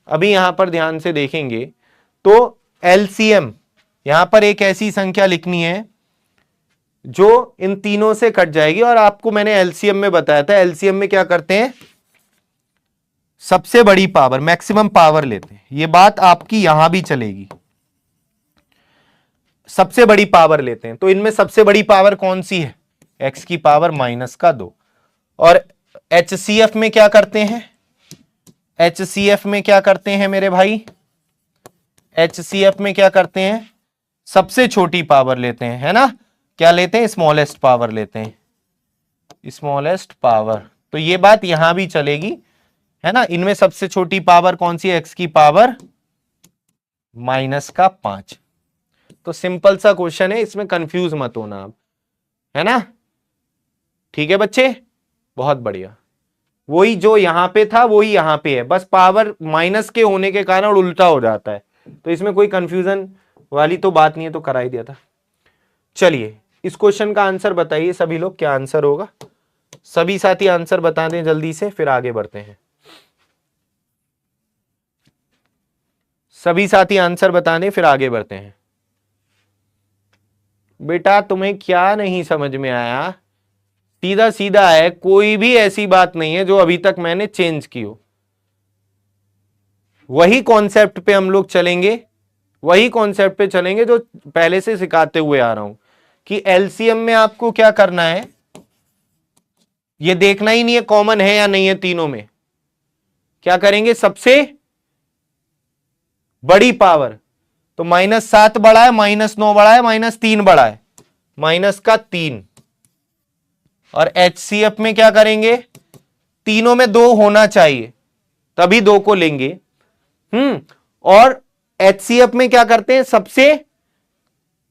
अभी यहां पर ध्यान से देखेंगे तो एलसीएम, यहां पर एक ऐसी संख्या लिखनी है जो इन तीनों से कट जाएगी। और आपको मैंने एलसीएम में बताया था, एलसीएम में क्या करते हैं? सबसे बड़ी पावर, मैक्सिमम पावर लेते हैं। ये बात आपकी यहां भी चलेगी, सबसे बड़ी पावर लेते हैं। तो इनमें सबसे बड़ी पावर कौन सी है? x की पावर -2। और एचसीएफ में क्या करते हैं? एचसीएफ में क्या करते हैं मेरे भाई? एचसीएफ में क्या करते हैं? सबसे छोटी पावर लेते हैं, है ना? क्या लेते हैं? स्मॉलेस्ट पावर लेते हैं, स्मॉलेस्ट पावर। तो ये बात यहां भी चलेगी, है ना? इनमें सबसे छोटी पावर कौन सी है? x की पावर -5। तो सिंपल सा क्वेश्चन है, इसमें कंफ्यूज मत होना आप, है ना? ठीक है बच्चे, बहुत बढ़िया। वही जो यहां पे था वही यहां पे है, बस पावर माइनस के होने के कारण उल्टा हो जाता है। तो इसमें कोई कंफ्यूजन वाली तो बात नहीं है, तो करा ही दिया था। चलिए इस क्वेश्चन का आंसर बताइए सभी लोग, क्या आंसर होगा? सभी साथी आंसर बता दें जल्दी से, फिर आगे बढ़ते हैं। सभी साथी आंसर बता दें, फिर आगे बढ़ते हैं। बेटा तुम्हें क्या नहीं समझ में आया? सीधा सीधा है, कोई भी ऐसी बात नहीं है जो अभी तक मैंने चेंज की हो। वही कॉन्सेप्ट पे हम लोग चलेंगे, वही कॉन्सेप्ट पे चलेंगे जो पहले से सिखाते हुए आ रहा हूं कि एलसीएम में आपको क्या करना है, ये देखना ही नहीं है कॉमन है या नहीं है तीनों में। क्या करेंगे? सबसे बड़ी पावर, तो -7 बड़ा है, -9 बड़ा है, -3 बड़ा है, -3। और एचसीएफ में क्या करेंगे? तीनों में 2 होना चाहिए, तभी 2 को लेंगे। और एचसीएफ में क्या करते हैं? सबसे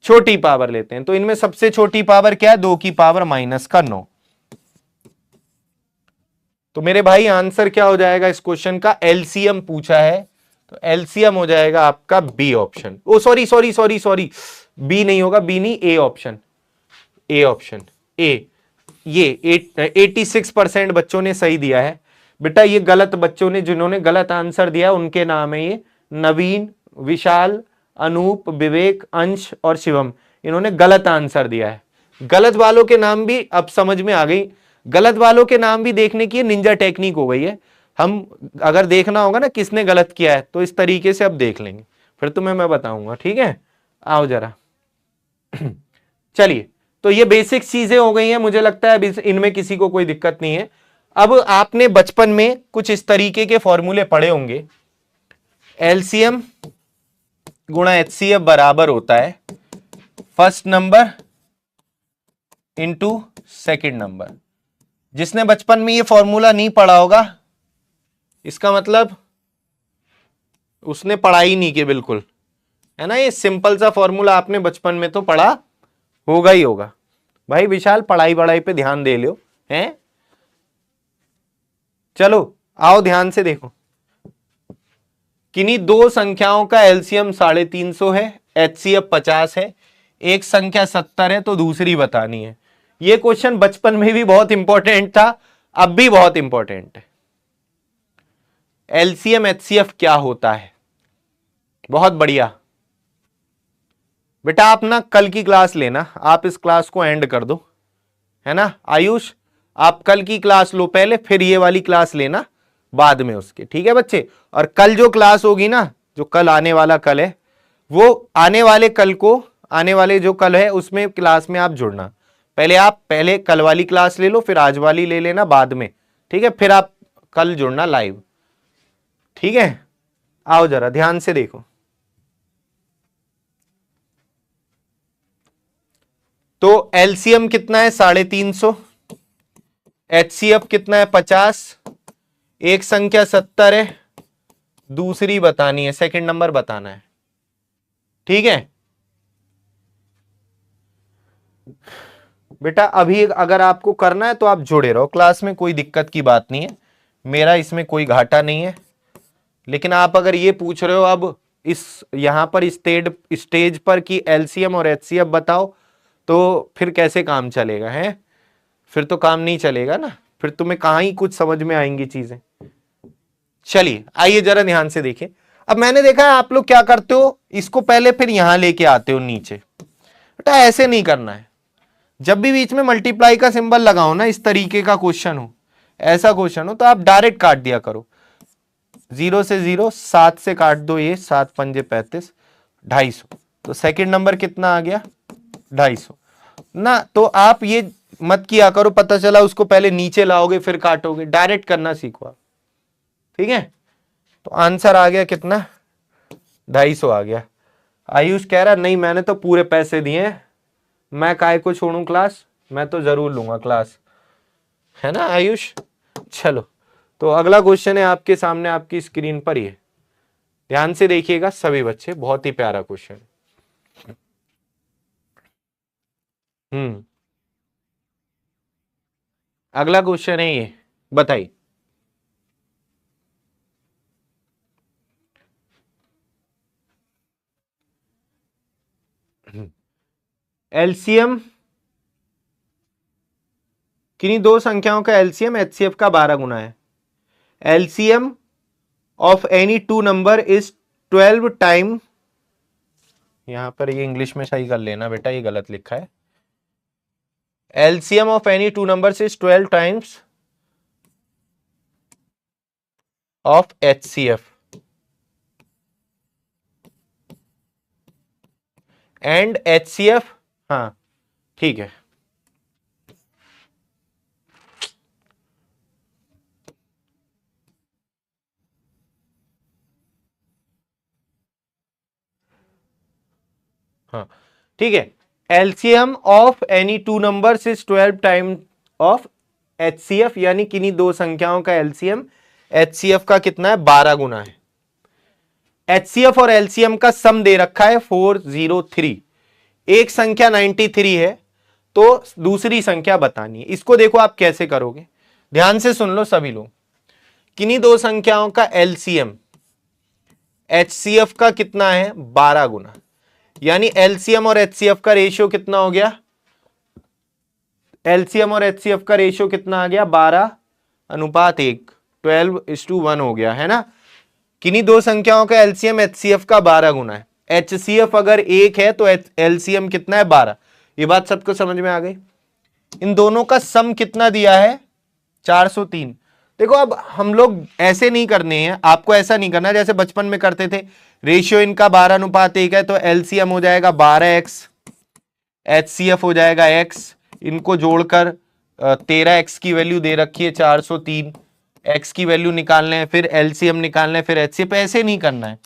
छोटी पावर लेते हैं। तो इनमें सबसे छोटी पावर क्या है? 2 की पावर -9। तो मेरे भाई आंसर क्या हो जाएगा इस क्वेश्चन का, एलसीएम पूछा है तो एलसीएम हो जाएगा आपका B option. Oh sorry sorry sorry sorry, B नहीं होगा, बी नहीं, ए ऑप्शन, ए ऑप्शन, ए। ये 86% बच्चों ने सही दिया है बेटा। ये गलत बच्चों ने, जिन्होंने गलत आंसर दिया उनके नाम है ये नवीन, विशाल, अनूप, विवेक, अंश और शिवम। इन्होंने गलत आंसर दिया है। गलत वालों के नाम भी अब समझ में आ गई, गलत वालों के नाम भी देखने की निंजा टेक्निक हो गई है। हम अगर देखना होगा ना किसने गलत किया है तो इस तरीके से अब देख लेंगे, फिर तुम्हें मैं बताऊंगा, ठीक है। आओ जरा चलिए, तो ये बेसिक चीजें हो गई हैं, मुझे लगता है इनमें किसी को कोई दिक्कत नहीं है। अब आपने बचपन में कुछ इस तरीके के फॉर्मूले पढ़े होंगे, एलसीएम गुणा एचसीएफ बराबर होता है first number into second number. जिसने बचपन में ये फॉर्मूला नहीं पढ़ा होगा इसका मतलब उसने पढ़ाई नहीं की बिल्कुल, है ना। ये सिंपल सा फॉर्मूला आपने बचपन में तो पढ़ा होगा ही होगा। भाई विशाल पढ़ाई वढ़ाई पे ध्यान दे लो, हैं। चलो आओ ध्यान से देखो, किन्हीं दो संख्याओं का एलसीएम 350 है, एचसीएफ 50 है, एक संख्या 70 है तो दूसरी बतानी है। ये क्वेश्चन बचपन में भी बहुत इंपॉर्टेंट था, अब भी बहुत इंपॉर्टेंट है। एलसीएम एचसीएफ क्या होता है, बहुत बढ़िया बेटा। आप ना कल की क्लास लेना, आप इस क्लास को एंड कर दो, है ना। आयुष आप कल की क्लास लो पहले, फिर ये वाली क्लास लेना बाद में उसके, ठीक है बच्चे। और कल जो क्लास होगी ना, जो कल आने वाला कल है, वो आने वाले कल को, आने वाले जो कल है उसमें क्लास में आप जुड़ना। पहले कल वाली क्लास ले लो, फिर आज वाली ले लेना बाद में, ठीक है। फिर आप कल जुड़ना लाइव, ठीक है। आओ जरा ध्यान से देखो, तो एलसीएम कितना है 350, एचसीएफ कितना है 50, एक संख्या 70 है, दूसरी बतानी है, सेकंड नंबर बताना है, ठीक है बेटा। अभी अगर आपको करना है तो आप जुड़े रहो क्लास में, कोई दिक्कत की बात नहीं है, मेरा इसमें कोई घाटा नहीं है। लेकिन आप अगर ये पूछ रहे हो अब इस यहां पर स्टेज पर कि एलसीएम और एचसीएफ बताओ, तो फिर कैसे काम चलेगा, है। फिर तो काम नहीं चलेगा ना, फिर तुम्हें कहां ही कुछ समझ में आएंगी चीजें। चलिए आइए जरा ध्यान से देखिए। अब मैंने देखा है आप लोग क्या करते हो, इसको पहले फिर यहां लेके आते हो नीचे। बेटा ऐसे नहीं करना है, जब भी बीच में मल्टीप्लाई का सिंबल लगाओ ना, इस तरीके का क्वेश्चन हो, ऐसा क्वेश्चन हो, तो आप डायरेक्ट काट दिया करो। 0 से 0, 7 से काट दो, ये 7 पंजे 35, 250। तो सेकंड नंबर कितना आ गया 250 ना। तो आप ये मत किया करो, पता चला उसको पहले नीचे लाओगे फिर काटोगे, डायरेक्ट करना सीखो आप, ठीक है। तो आंसर आ गया कितना, 250 आ गया। आयुष कह रहा नहीं मैंने तो पूरे पैसे दिए हैं, मैं काहे को छोड़ूं क्लास, मैं तो जरूर लूंगा क्लास, है ना आयुष। चलो तो अगला क्वेश्चन है आपके सामने, आपकी स्क्रीन पर ही है, ध्यान से देखिएगा सभी बच्चे, बहुत ही प्यारा क्वेश्चन है। अगला क्वेश्चन है ये, बताइए। एलसीएम, किन्हीं दो संख्याओं का एलसीएम एचसीएफ का 12 गुना है। LCM of any two number is 12 time, यहां पर ये इंग्लिश में सही कर लेना बेटा, ये गलत लिखा है। LCM of any two numbers is 12 times of HCF and HCF, हाँ ठीक है। हाँ ठीक है, LCM of any two numbers is 12 time of HCF, यानी किन्हीं दो संख्याओं का एलसीएम एचसीएफ का कितना है 12 गुना है। एचसीएफ और एलसीएम का सम दे रखा है 403, एक संख्या 93 है तो दूसरी संख्या बतानी है। इसको देखो आप कैसे करोगे, ध्यान से सुन लो सभी लोग, किन्हीं दो संख्याओं का एलसीएम एचसीएफ का कितना है 12 गुना, यानी एलसीएम और एचसीएफ का रेशियो कितना हो गया, एलसीएम और एचसीएफ का रेशियो कितना आ गया 12:1, 12:1 हो गया है ना। किन्हीं दो संख्याओं का एलसीएम एचसीएफ का 12 गुना है, एचसीएफ अगर 1 है तो एलसीएम कितना है 12। ये बात सबको समझ में आ गई। इन दोनों का सम कितना दिया है 403। देखो अब हम लोग ऐसे नहीं करने हैं, आपको ऐसा नहीं करना जैसे बचपन में करते थे, रेशियो इनका 12:1 है तो एलसीएम हो जाएगा 12x, एचसीएफ हो जाएगा x, इनको जोड़कर 13x की वैल्यू दे रखी है 403, x की वैल्यू निकालना है, फिर एलसीएम निकालना है, फिर एचसीएफ। ऐसे नहीं करना है,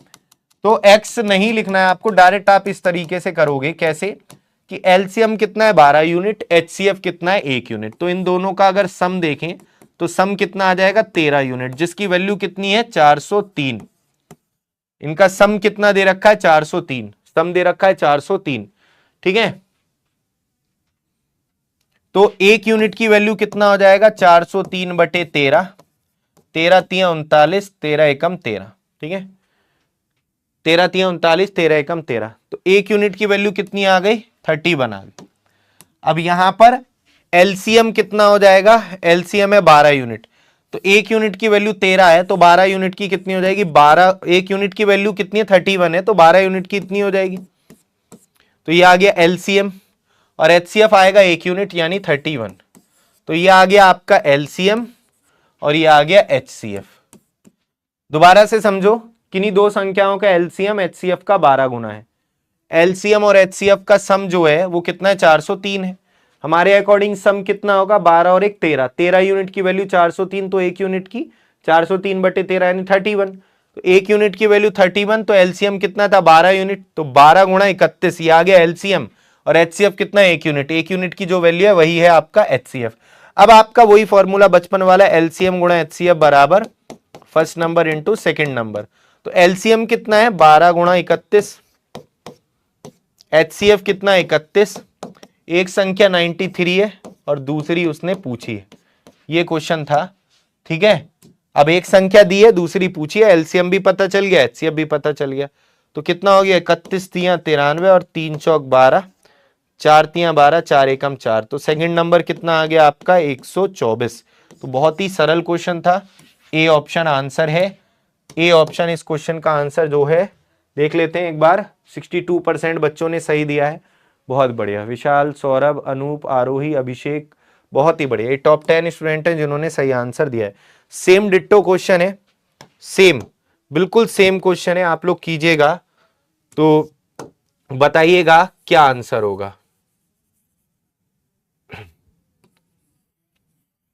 तो x नहीं लिखना है आपको, डायरेक्ट आप इस तरीके से करोगे। कैसे कि एलसीएम कितना है 12 यूनिट, एचसीएफ कितना है 1 यूनिट, तो इन दोनों का अगर सम देखें तो सम कितना आ जाएगा 13 यूनिट, जिसकी वैल्यू कितनी है 403। इनका सम कितना दे रखा है 403, सम दे रखा है 403, ठीक है। तो 1 यूनिट की वैल्यू कितना हो जाएगा 403/13, 13×3 = 39, 13×1 = 13, ठीक है, 13×3 = 39, 13×1 = 13। तो 1 यूनिट की वैल्यू कितनी आ गई 31 आ गई। अब यहां पर एलसीएम कितना हो जाएगा, एलसीएम है 12 यूनिट, तो 1 यूनिट की वैल्यू 13 है तो 12 यूनिट की कितनी हो जाएगी 12, 1 यूनिट की वैल्यू कितनी है 31 है तो 12 यूनिट की इतनी हो जाएगी। तो ये आ गया एलसीएम, और एचसीएफ आएगा 1 यूनिट यानी 31, तो ये आ गया आपका एलसीएम और ये आ गया एचसीएफ। दोबारा से समझो, किन्हीं दो संख्याओं का एलसीएम एचसीएफ का 12 गुना है, एलसीएम और एचसीएफ का सम जो है वो कितना है 403 है। हमारे अकॉर्डिंग सम कितना होगा 12 और 1 13, 13 यूनिट की वैल्यू 403, तो 1 यूनिट की 403/13 यानी 31, तो 1 यूनिट की वैल्यू 31, तो एलसीएम कितना था 12 यूनिट, तो 12 × 31 ये आ गया एलसीएम, और एचसीएफ कितना 1 यूनिट, 1 यूनिट की जो वैल्यू है वही है आपका एचसीएफ। अब आपका वही फॉर्मूला बचपन वाला, एलसीएम × एचसीएफ बराबर first number into second number. तो एलसीएम कितना है 12 × 31, एचसीएफ कितना 31, एक संख्या 93 है और दूसरी उसने पूछी है, ये क्वेश्चन था, ठीक है। अब एक संख्या दी है दूसरी पूछी है, एलसीएम भी पता चल गया एचसीएफ भी पता चल गया, तो कितना हो गया 31×3 = 93 और 3 × 4 = 12, 4 × 3 = 12, 4 × 1 = 4, तो सेकंड नंबर कितना आ गया आपका 124। तो बहुत ही सरल क्वेश्चन था, ए ऑप्शन आंसर है, ए ऑप्शन इस क्वेश्चन का आंसर जो है देख लेते हैं एक बार। 62% बच्चों ने सही दिया है, बहुत बढ़िया। विशाल, सौरभ, अनूप, आरोही, अभिषेक, बहुत ही बढ़िया। ये टॉप 10 स्टूडेंट हैं जिन्होंने सही आंसर दिया है। सेम डिट्टो क्वेश्चन है, सेम बिल्कुल सेम क्वेश्चन है, आप लोग कीजिएगा तो बताइएगा क्या आंसर होगा।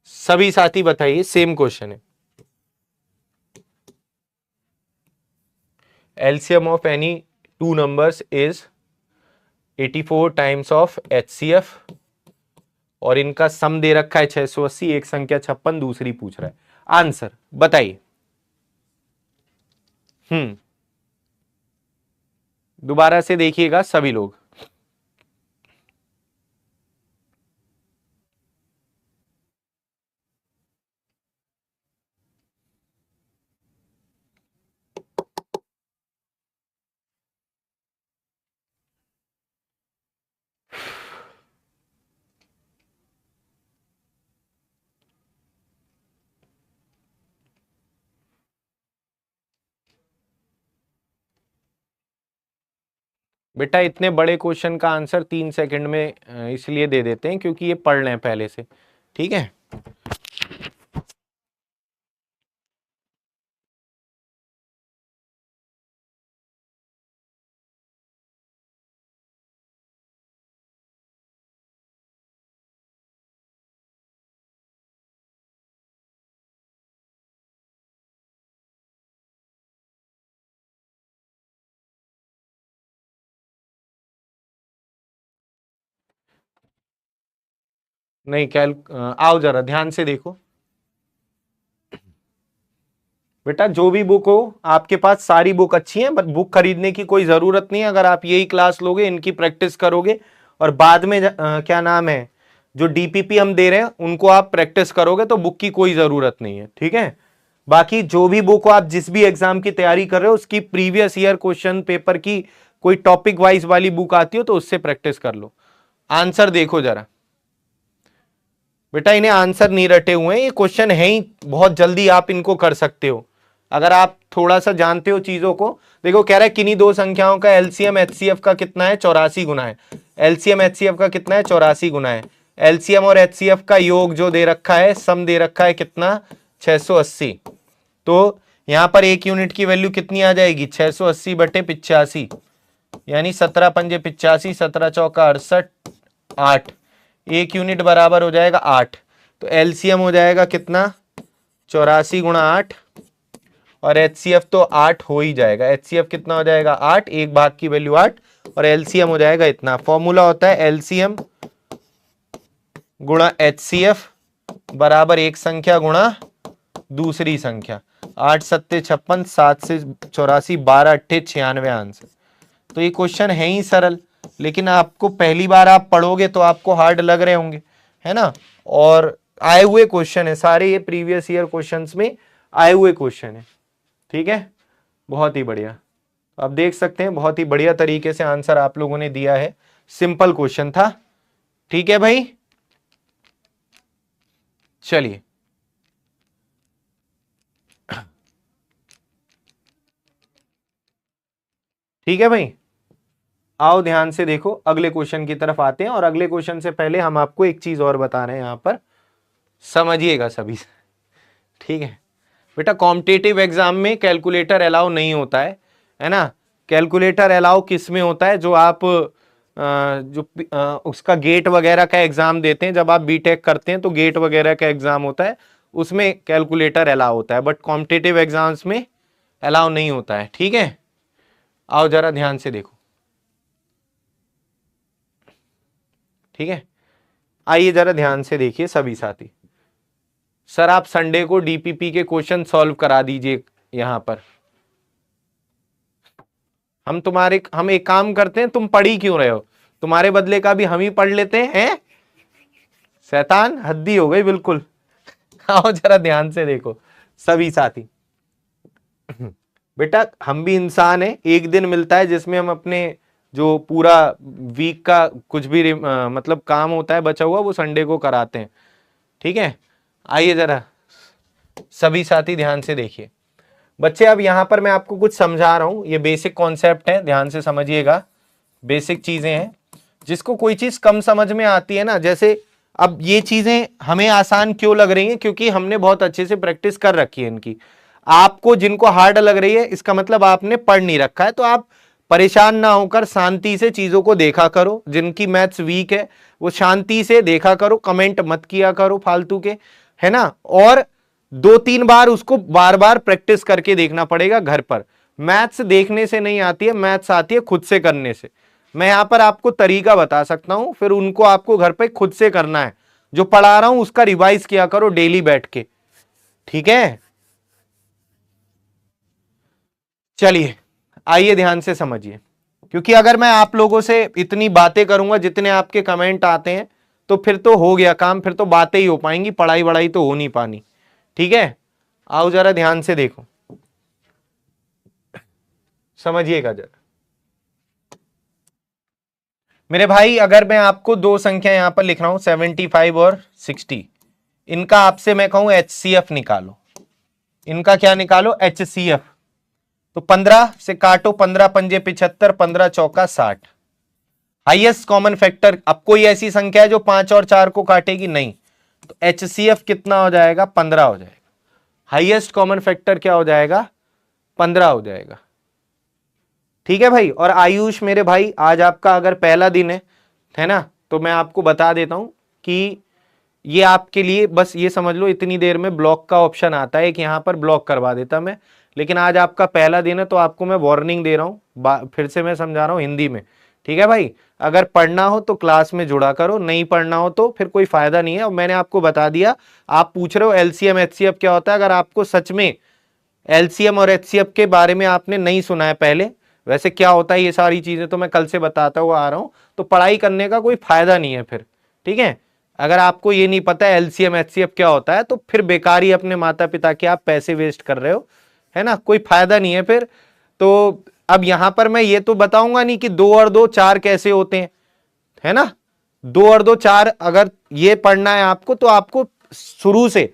सभी साथी बताइए, सेम क्वेश्चन है। LCM of any two numbers is 84 times of HCF, और इनका सम दे रखा है 680, एक संख्या 56, दूसरी पूछ रहा है। आंसर बताइए। दोबारा से देखिएगा सभी लोग। बेटा इतने बड़े क्वेश्चन का आंसर 3 सेकंड में इसलिए दे देते हैं क्योंकि ये पढ़ लें पहले से, ठीक है। नहीं आओ जरा ध्यान से देखो बेटा, जो भी बुक हो आपके पास, सारी बुक अच्छी है, बट बुक खरीदने की कोई जरूरत नहीं है। अगर आप यही क्लास लोगे, इनकी प्रैक्टिस करोगे और बाद में क्या नाम है जो डीपीपी हम दे रहे हैं उनको आप प्रैक्टिस करोगे तो बुक की कोई जरूरत नहीं है, ठीक है। बाकी जो भी बुक आप जिस भी एग्जाम की तैयारी कर रहे हो उसकी प्रीवियस ईयर क्वेश्चन पेपर की कोई टॉपिक वाइज वाली बुक आती हो तो उससे प्रैक्टिस कर लो। आंसर देखो जरा बेटा, इन्हें आंसर नहीं रटे हुए हैं, ये क्वेश्चन है ही, बहुत जल्दी आप इनको कर सकते हो अगर आप थोड़ा सा जानते हो चीजों को। देखो कह रहा है किन्हीं दो संख्याओं का एलसीएम एचसीएफ का कितना है, 84 गुना है। एलसीएम एचसीएफ का कितना है, 84 गुना है। एलसीएम और एचसीएफ का योग जो दे रखा है, सम दे रखा है कितना, 680। तो यहां पर एक यूनिट की वैल्यू कितनी आ जाएगी, 680 बटे 85, यानी 17 पंजे 85, 17 चौका 68, 8, एक यूनिट बराबर हो जाएगा 8। तो एलसीएम हो जाएगा कितना, 84 गुणा 8, और एचसीएफ तो 8 हो ही जाएगा। एचसीएफ कितना हो जाएगा, 8, एक भाग की वैल्यू 8, और एलसीएम हो जाएगा इतना। फॉर्मूला होता है एलसीएम गुणा एचसीएफ बराबर एक संख्या गुणा दूसरी संख्या। 8 सत्ते 56, 7 से 84, 12 अट्ठे 96 आंसर। तो ये क्वेश्चन है ही सरल, लेकिन आपको पहली बार आप पढ़ोगे तो आपको हार्ड लग रहे होंगे, है ना। और आए हुए क्वेश्चन है सारे, ये प्रीवियस ईयर क्वेश्चंस में आए हुए क्वेश्चन है, ठीक है। बहुत ही बढ़िया, आप देख सकते हैं बहुत ही बढ़िया तरीके से आंसर आप लोगों ने दिया है, सिंपल क्वेश्चन था, ठीक है भाई। चलिए ठीक है भाई, आओ ध्यान से देखो, अगले क्वेश्चन की तरफ आते हैं। और अगले क्वेश्चन से पहले हम आपको एक चीज और बता रहे हैं, यहां पर समझिएगा सभी, ठीक है बेटा। कॉम्पिटिटिव एग्जाम में कैलकुलेटर अलाउ नहीं होता है ना। कैलकुलेटर अलाउ किस में होता है, जो आप उसका गेट वगैरह का एग्जाम देते हैं, जब आप बीटेक करते हैं तो गेट वगैरह का एग्जाम होता है, उसमें कैलकुलेटर अलाउ होता है, बट कॉम्पिटिटिव एग्जाम्स में अलाउ नहीं होता है, ठीक है। आओ जरा ध्यान से देखो, ठीक है। आइए जरा ध्यान से देखिए सभी साथी। सर आप संडे को डीपीपी के क्वेश्चन सॉल्व करा दीजिए यहां पर। हम एक काम करते हैं, तुम पढ़ ही क्यों रहे हो, तुम्हारे बदले का भी हम ही पढ़ लेते हैं। शैतान हद्दी हो गई बिल्कुल। आओ जरा ध्यान से देखो सभी साथी। बेटा हम भी इंसान हैं, एक दिन मिलता है जिसमें हम अपने जो पूरा वीक का कुछ भी मतलब काम होता है बचा हुआ, वो संडे को कराते हैं, ठीक है। आइए जरा सभी साथी ध्यान से देखिए बच्चे। अब यहां पर मैं आपको कुछ समझा रहा हूं, ये बेसिक कॉन्सेप्ट है, ध्यान से समझिएगा। बेसिक चीजें हैं, जिसको कोई चीज कम समझ में आती है ना, जैसे अब ये चीजें हमें आसान क्यों लग रही हैं, क्योंकि हमने बहुत अच्छे से प्रैक्टिस कर रखी है इनकी। आपको जिनको हार्ड लग रही है, इसका मतलब आपने पढ़ नहीं रखा है। तो आप परेशान ना होकर शांति से चीजों को देखा करो। जिनकी मैथ्स वीक है वो शांति से देखा करो, कमेंट मत किया करो फालतू के, है ना। और 2-3 बार उसको बार बार प्रैक्टिस करके देखना पड़ेगा घर पर। मैथ्स देखने से नहीं आती है, मैथ्स आती है खुद से करने से। मैं यहां पर आपको तरीका बता सकता हूं, फिर उनको आपको घर पे खुद से करना है। जो पढ़ा रहा हूं उसका रिवाइज किया करो डेली बैठ के, ठीक है। चलिए आइए ध्यान से समझिए, क्योंकि अगर मैं आप लोगों से इतनी बातें करूंगा जितने आपके कमेंट आते हैं तो फिर तो हो गया काम, फिर तो बातें ही हो पाएंगी, पढ़ाई वढ़ाई तो हो नहीं पानी, ठीक है। आओ जरा ध्यान से देखो, समझिएगा जरा मेरे भाई। अगर मैं आपको दो संख्या यहां पर लिख रहा हूं 75 और 60, इनका आपसे मैं कहूं एचसीएफ निकालो, इनका क्या निकालो, एचसीएफ। तो 15 से काटो, 15 पंजे 75, 15 चौका 60। हाईएस्ट कॉमन फैक्टर, अब कोई ऐसी संख्या है जो 5 और 4 को काटेगी, नहीं। तो एचसीएफ कितना हो जाएगा, 15 हो जाएगा। हाईएस्ट कॉमन फैक्टर क्या हो जाएगा, 15 हो जाएगा, ठीक है भाई। और आयुष मेरे भाई, आज आपका अगर पहला दिन है ना, तो मैं आपको बता देता हूं कि ये आपके लिए बस ये समझ लो, इतनी देर में ब्लॉक का ऑप्शन आता है कि यहां पर ब्लॉक करवा देता मैं, लेकिन आज आपका पहला दिन है तो आपको मैं वार्निंग दे रहा हूं, फिर से मैं समझा रहा हूं हिंदी में, ठीक है भाई। अगर पढ़ना हो तो क्लास में जुड़ा करो, नहीं पढ़ना हो तो फिर कोई फायदा नहीं है। और मैंने आपको बता दिया, आप पूछ रहे हो एलसीएम एचसीएफ क्या होता है, अगर आपको सच में एलसीएम और एचसीएफ के बारे में आपने नहीं सुना है पहले, वैसे क्या होता है ये सारी चीजें तो मैं कल से बताता हुआ आ रहा हूं, तो पढ़ाई करने का कोई फायदा नहीं है फिर, ठीक है। अगर आपको ये नहीं पता एलसीएम एचसीएफ क्या होता है तो फिर बेकार ही अपने माता पिता के आप पैसे वेस्ट कर रहे हो, है ना, कोई फायदा नहीं है फिर। तो अब यहां पर मैं ये तो बताऊंगा नहीं कि 2 और 2 4 कैसे होते हैं, है ना। 2 और 2 4 अगर ये पढ़ना है आपको तो आपको शुरू से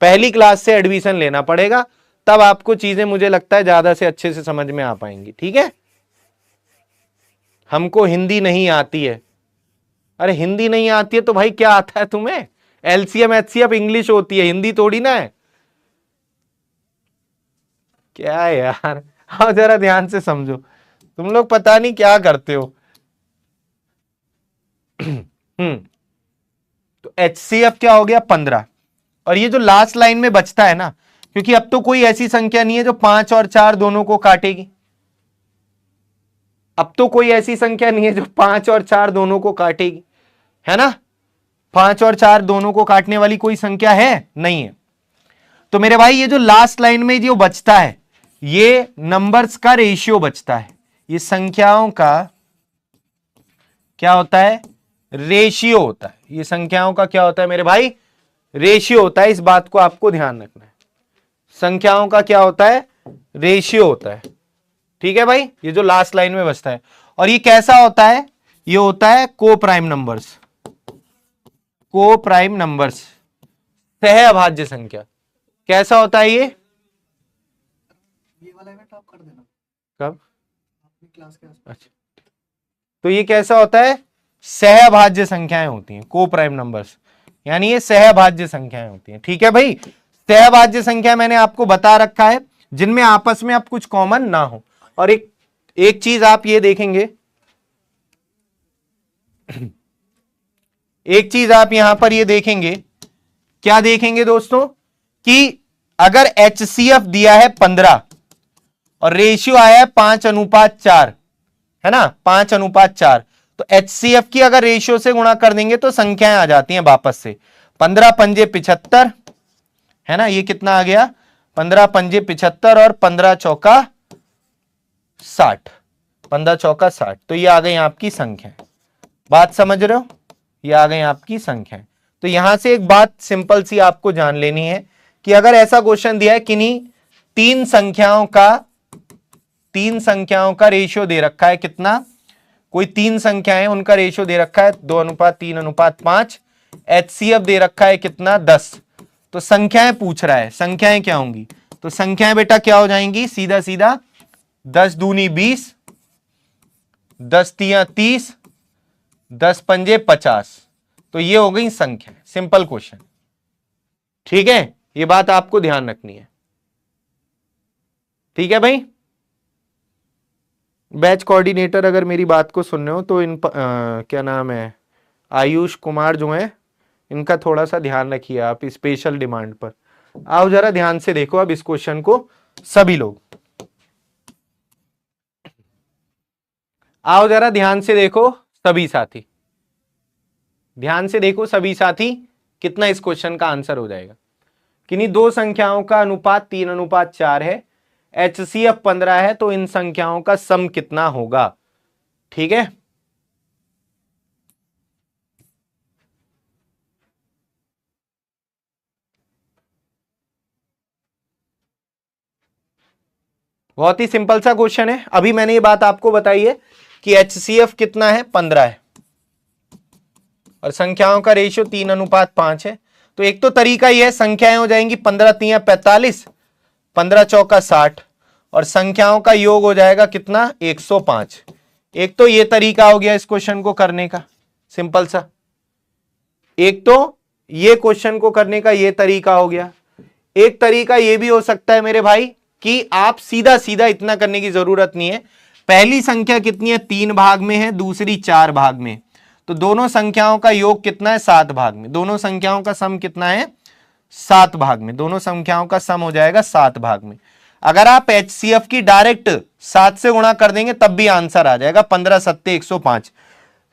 पहली क्लास से एडमिशन लेना पड़ेगा, तब आपको चीजें मुझे लगता है ज्यादा से अच्छे से समझ में आ पाएंगी। ठीक है, हमको हिंदी नहीं आती है। अरे हिंदी नहीं आती है तो भाई क्या आता है तुम्हें? एलसीएम एचसीएफ इंग्लिश होती है, हिंदी थोड़ी ना है। क्या यार, हाँ जरा ध्यान से समझो, तुम लोग पता नहीं क्या करते हो। तो एचसीएफ क्या हो गया 15, और ये जो लास्ट लाइन में बचता है ना, क्योंकि अब तो कोई ऐसी संख्या नहीं है जो 5 और 4 दोनों को काटेगी। अब तो कोई ऐसी संख्या नहीं है जो 5 और 4 दोनों को काटेगी, है ना। 5 और 4 दोनों को काटने वाली कोई संख्या है नहीं है। तो मेरे भाई ये जो लास्ट लाइन में जो बचता है ये नंबर्स का रेशियो बचता है, ये संख्याओं का क्या होता है? रेशियो होता है। ये संख्याओं का क्या होता है मेरे भाई? रेशियो होता है। इस बात को आपको ध्यान रखना है, संख्याओं का क्या होता है? रेशियो होता है। ठीक है भाई, ये जो लास्ट लाइन में बचता है। और ये कैसा होता है? ये होता है को प्राइम नंबर्स, को प्राइम नंबर्स, सह अभाज्य संख्या। कैसा होता है ये वाला इवेंट आप कर देना कब अपनी क्लास के आसपास। अच्छा, तो ये कैसा होता है? सहअभाज्य संख्याएं होती हैं, को प्राइम नंबर्स, यानी ये सहअभाज्य संख्याएं होती हैं। ठीक है भाई, सहअभाज्य संख्या मैंने आपको बता रखा है जिनमें आपस में अब कुछ कॉमन ना हो। और एक चीज आप ये देखेंगे, एक चीज आप यहां पर ये देखेंगे, क्या देखेंगे दोस्तों, कि अगर एचसीएफ दिया है 15 और रेशियो आया है 5:4, है ना, 5:4, तो एचसीएफ की अगर रेशियो से गुणा कर देंगे तो संख्याएं आ जाती हैं वापस से। 15 पंजे 75, है ना, ये कितना आ गया? 15 पंजे 75 और 15 चौका 60, 15 चौका 60, तो ये आ गई आपकी संख्या। बात समझ रहे हो? ये आ गई आपकी संख्या। तो यहां से एक बात सिंपल सी आपको जान लेनी है कि अगर ऐसा क्वेश्चन दिया है किन्हीं तीन संख्याओं का रेशियो दे रखा है, कितना, कोई तीन संख्याएं उनका रेशियो दे रखा है 2:3:5, एचसीएफ दे रखा है कितना? 10, तो संख्याएं पूछ रहा है, संख्याएं क्या होंगी? तो संख्याएं बेटा क्या हो जाएंगी? सीधा सीधा 10 दूनी 20, 10 तियां 30, 10 पंजे 50, तो ये हो गई संख्या। Simple question. ठीक है, ये बात आपको ध्यान रखनी है। ठीक है भाई, बैच कोऑर्डिनेटर अगर मेरी बात को सुन रहे हो तो क्या नाम है, आयुष कुमार जो है, इनका थोड़ा सा ध्यान रखिए आप स्पेशल डिमांड पर। आओ जरा ध्यान से देखो अब इस क्वेश्चन को, सभी लोग आओ जरा ध्यान से देखो, सभी साथी ध्यान से देखो, सभी साथी, कितना इस क्वेश्चन का आंसर हो जाएगा। किन्हीं दो संख्याओं का अनुपात 3:4 है, एचसीएफ 15 है, तो इन संख्याओं का सम कितना होगा? ठीक है, बहुत ही सिंपल सा क्वेश्चन है। अभी मैंने ये बात आपको बताई है कि एचसीएफ कितना है? 15 है, और संख्याओं का रेशियो 3:5 है। तो एक तो तरीका यह है, संख्याएं हो जाएंगी 15 तियां 45, 15 चौका 60, और संख्याओं का योग हो जाएगा कितना? 105। एक तो ये तरीका हो गया इस क्वेश्चन को करने का, सिंपल सा। एक तो ये क्वेश्चन को करने का ये तरीका हो गया। एक तरीका ये भी हो सकता है मेरे भाई कि आप सीधा सीधा, इतना करने की जरूरत नहीं है, पहली संख्या कितनी है? 3 भाग में है, दूसरी 4 भाग में, तो दोनों संख्याओं का योग कितना है? 7 भाग में। दोनों संख्याओं का सम कितना है? 7 भाग में। दोनों संख्याओं का सम हो जाएगा 7 भाग में। अगर आप एचसीएफ की डायरेक्ट 7 से गुणा कर देंगे तब भी आंसर आ जाएगा, 15 सत्ते 105।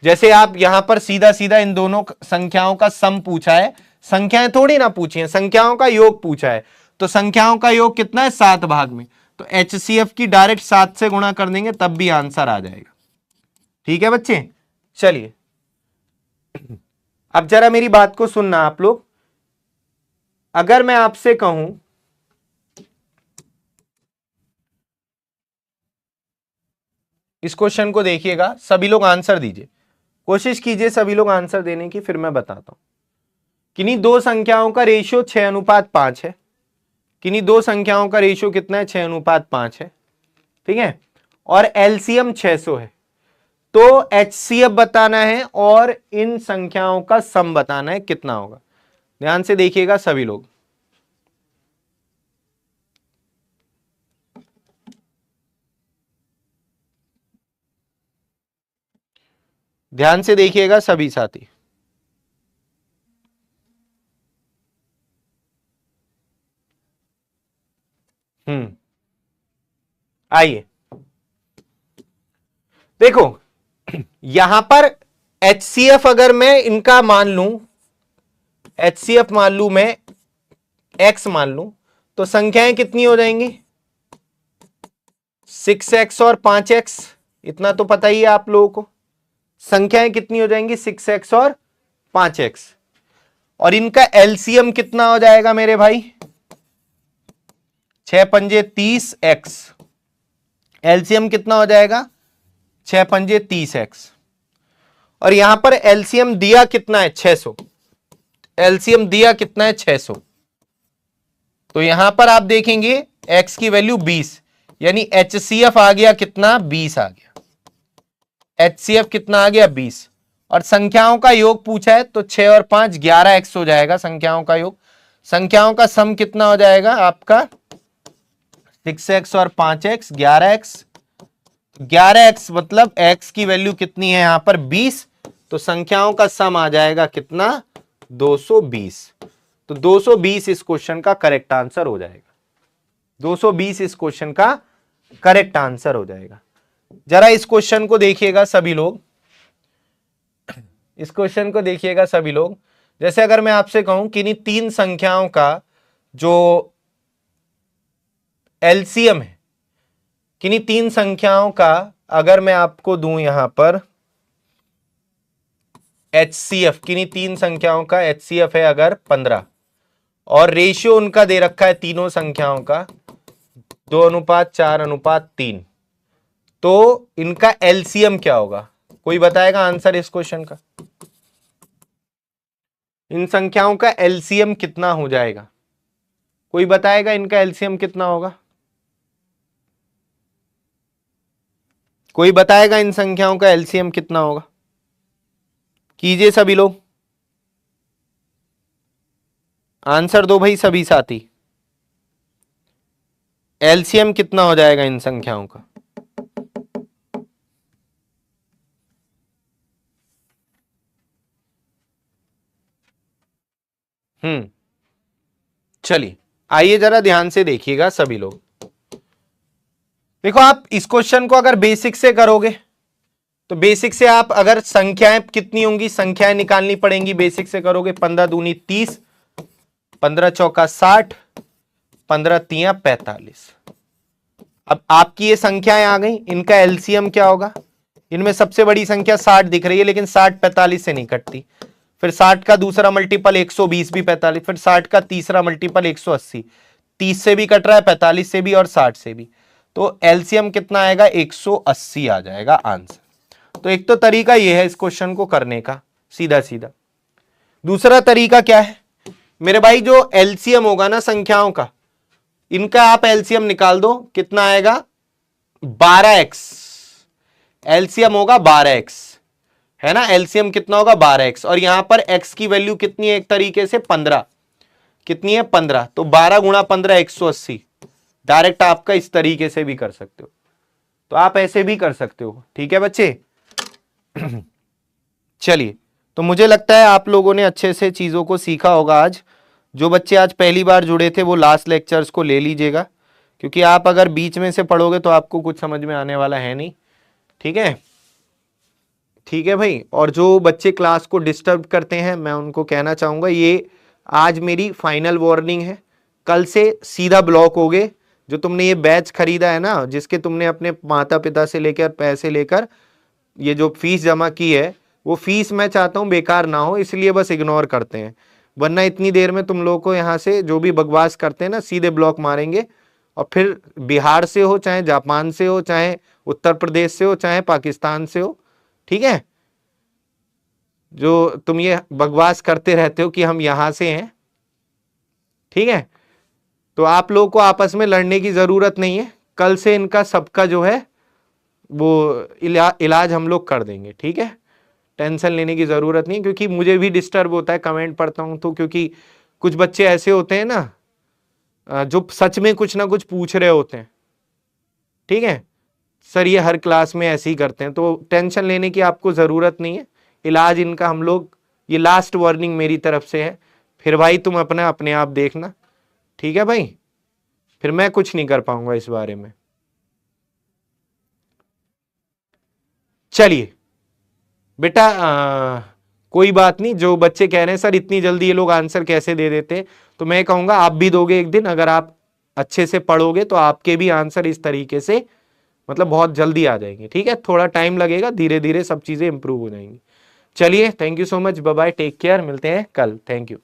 जैसे आप यहां पर सीधा सीधा इन दोनों संख्याओं का सम पूछा है, संख्याएं थोड़ी ना पूछी है, संख्याओं का योग पूछा है, तो संख्याओं का योग कितना है? 7 भाग में। तो एचसीएफ की डायरेक्ट 7 से गुणा कर देंगे तब भी आंसर आ जाएगा। ठीक है बच्चे, चलिए अब जरा मेरी बात को सुनना आप लोग। अगर मैं आपसे कहूं इस क्वेश्चन को देखिएगा, सभी लोग आंसर दीजिए, कोशिश कीजिए सभी लोग आंसर देने की, फिर मैं बताता हूं। किन्हीं दो संख्याओं का रेशियो 6:5 है। किन्हीं दो संख्याओं का रेशियो कितना है? 6:5 है। ठीक है, और एलसीएम 600 है। तो एचसीएफ बताना है और इन संख्याओं का सम बताना है, कितना होगा। ध्यान से देखिएगा सभी लोग। ध्यान से देखिएगा सभी साथी। आइए देखो, यहां पर एचसीएफ अगर मैं इनका मान लूं, एचसीएफ मान लूं मैं, एक्स मान लूं, तो संख्याएं कितनी हो जाएंगी? 6x और 5x। इतना तो पता ही है आप लोगों को। संख्याएं कितनी हो जाएंगी? 6x और 5x। और इनका एलसीएम कितना हो जाएगा मेरे भाई? 6 पंजे 30x। एलसीएम कितना हो जाएगा? 6 पंजे 30x। और यहां पर एलसीएम दिया कितना है? 600। एलसीएम दिया कितना है? 600। तो यहां पर आप देखेंगे x की वैल्यू 20, यानी एचसीएफ आ गया कितना? 20 आ गया। एचसीएफ कितना आ गया? 20। और संख्याओं का योग पूछा है, तो 6 और 5 11x हो जाएगा संख्याओं का योग। संख्याओं का सम कितना हो जाएगा आपका? 6x और 5x 11x। 11x मतलब x की वैल्यू कितनी है यहां पर? 20। तो संख्याओं का सम आ जाएगा कितना? 220। तो 220 इस क्वेश्चन का करेक्ट आंसर हो जाएगा। 220 इस क्वेश्चन का करेक्ट आंसर हो जाएगा। जरा इस क्वेश्चन को देखिएगा सभी लोग, इस क्वेश्चन को देखिएगा सभी लोग। जैसे अगर मैं आपसे कहूं कि इन्हीं तीन संख्याओं का जो एलसीएम है, किन्हीं तीन संख्याओं का अगर मैं आपको दूं यहां पर एचसीएफ, किन्हीं तीन संख्याओं का एचसीएफ है अगर 15, और रेशियो उनका दे रखा है तीनों संख्याओं का 2:4:3, तो इनका एलसीएम क्या होगा? कोई बताएगा आंसर इस क्वेश्चन का? इन संख्याओं का एलसीएम कितना हो जाएगा? कोई बताएगा इनका एलसीएम कितना होगा? कोई बताएगा इन संख्याओं का एलसीएम कितना होगा? कीजिए सभी लोग, आंसर दो भाई सभी साथी। एलसीएम कितना हो जाएगा इन संख्याओं का? चलिए आइए जरा ध्यान से देखिएगा सभी लोग। देखो, आप इस क्वेश्चन को अगर बेसिक से करोगे तो बेसिक से आप अगर संख्याएं कितनी होंगी, संख्याएं निकालनी पड़ेंगी। बेसिक से करोगे 15 दूनी 30, 15 चौका 60, 15 तिया 45। अब आपकी ये संख्याएं आ गई, इनका एलसीएम क्या होगा? इनमें सबसे बड़ी संख्या 60 दिख रही है, लेकिन 60 45 से नहीं कटती। फिर 60 का दूसरा मल्टीपल 120 भी 45, फिर 60 का तीसरा मल्टीपल 180, 30 से भी कट रहा है, 45 से भी और 60 से भी। तो एलसीएम कितना आएगा? 180 आ जाएगा आंसर। तो एक तो तरीका यह है इस क्वेश्चन को करने का, सीधा सीधा। दूसरा तरीका क्या है मेरे भाई? जो एलसीएम होगा ना संख्याओं का, इनका आप एलसीएम निकाल दो, कितना आएगा? 12x। एलसीएम होगा 12x, है ना। एलसीएम कितना होगा? 12x। और यहां पर x की वैल्यू कितनी है? एक तरीके से 15। कितनी है? 15। तो 12 गुणा 15 180। डायरेक्ट आपका इस तरीके से भी कर सकते हो, तो आप ऐसे भी कर सकते हो। ठीक है बच्चे? चलिए, तो मुझे लगता है आप लोगों ने अच्छे से चीजों को सीखा होगा आज। जो बच्चे आज पहली बार जुड़े थे वो लास्ट लेक्चर्स को ले लीजिएगा, क्योंकि आप अगर बीच में से पढ़ोगे तो आपको कुछ समझ में आने वाला है नहीं। ठीक है? ठीक है भाई। और जो बच्चे क्लास को डिस्टर्ब करते हैं, मैं उनको कहना चाहूंगा, ये आज मेरी फाइनल वार्निंग है। कल से सीधा ब्लॉक हो गए। जो तुमने ये बैच खरीदा है ना, जिसके तुमने अपने माता पिता से लेकर पैसे लेकर ये जो फीस जमा की है, वो फीस मैं चाहता हूं बेकार ना हो, इसलिए बस इग्नोर करते हैं, वरना इतनी देर में तुम लोगों को यहाँ से जो भी बकवास करते हैं ना सीधे ब्लॉक मारेंगे, और फिर बिहार से हो चाहे जापान से हो चाहे उत्तर प्रदेश से हो चाहे पाकिस्तान से हो, ठीक है, जो तुम ये बकवास करते रहते हो कि हम यहां से हैं, ठीक है, तो आप लोगों को आपस में लड़ने की जरूरत नहीं है, कल से इनका सबका जो है वो इलाज हम लोग कर देंगे, ठीक है, टेंशन लेने की जरूरत नहीं, क्योंकि मुझे भी डिस्टर्ब होता है कमेंट पढ़ता हूं तो, क्योंकि कुछ बच्चे ऐसे होते हैं ना जो सच में कुछ ना कुछ पूछ रहे होते हैं, ठीक है, सर ये हर क्लास में ऐसे ही करते हैं, तो टेंशन लेने की आपको जरूरत नहीं है, इलाज इनका हम लोग, ये लास्ट वार्निंग मेरी तरफ से है, फिर भाई तुम अपने आप देखना, ठीक है भाई, फिर मैं कुछ नहीं कर पाऊंगा इस बारे में। चलिए बेटा कोई बात नहीं, जो बच्चे कह रहे हैं सर इतनी जल्दी ये लोग आंसर कैसे दे देते हैं, तो मैं कहूंगा आप भी दोगे एक दिन, अगर आप अच्छे से पढ़ोगे तो आपके भी आंसर इस तरीके से मतलब बहुत जल्दी आ जाएंगे, ठीक है, थोड़ा टाइम लगेगा, धीरे धीरे सब चीजें इंप्रूव हो जाएंगी। चलिए thank you so much, bye bye, take care, मिलते हैं कल, थैंक यू।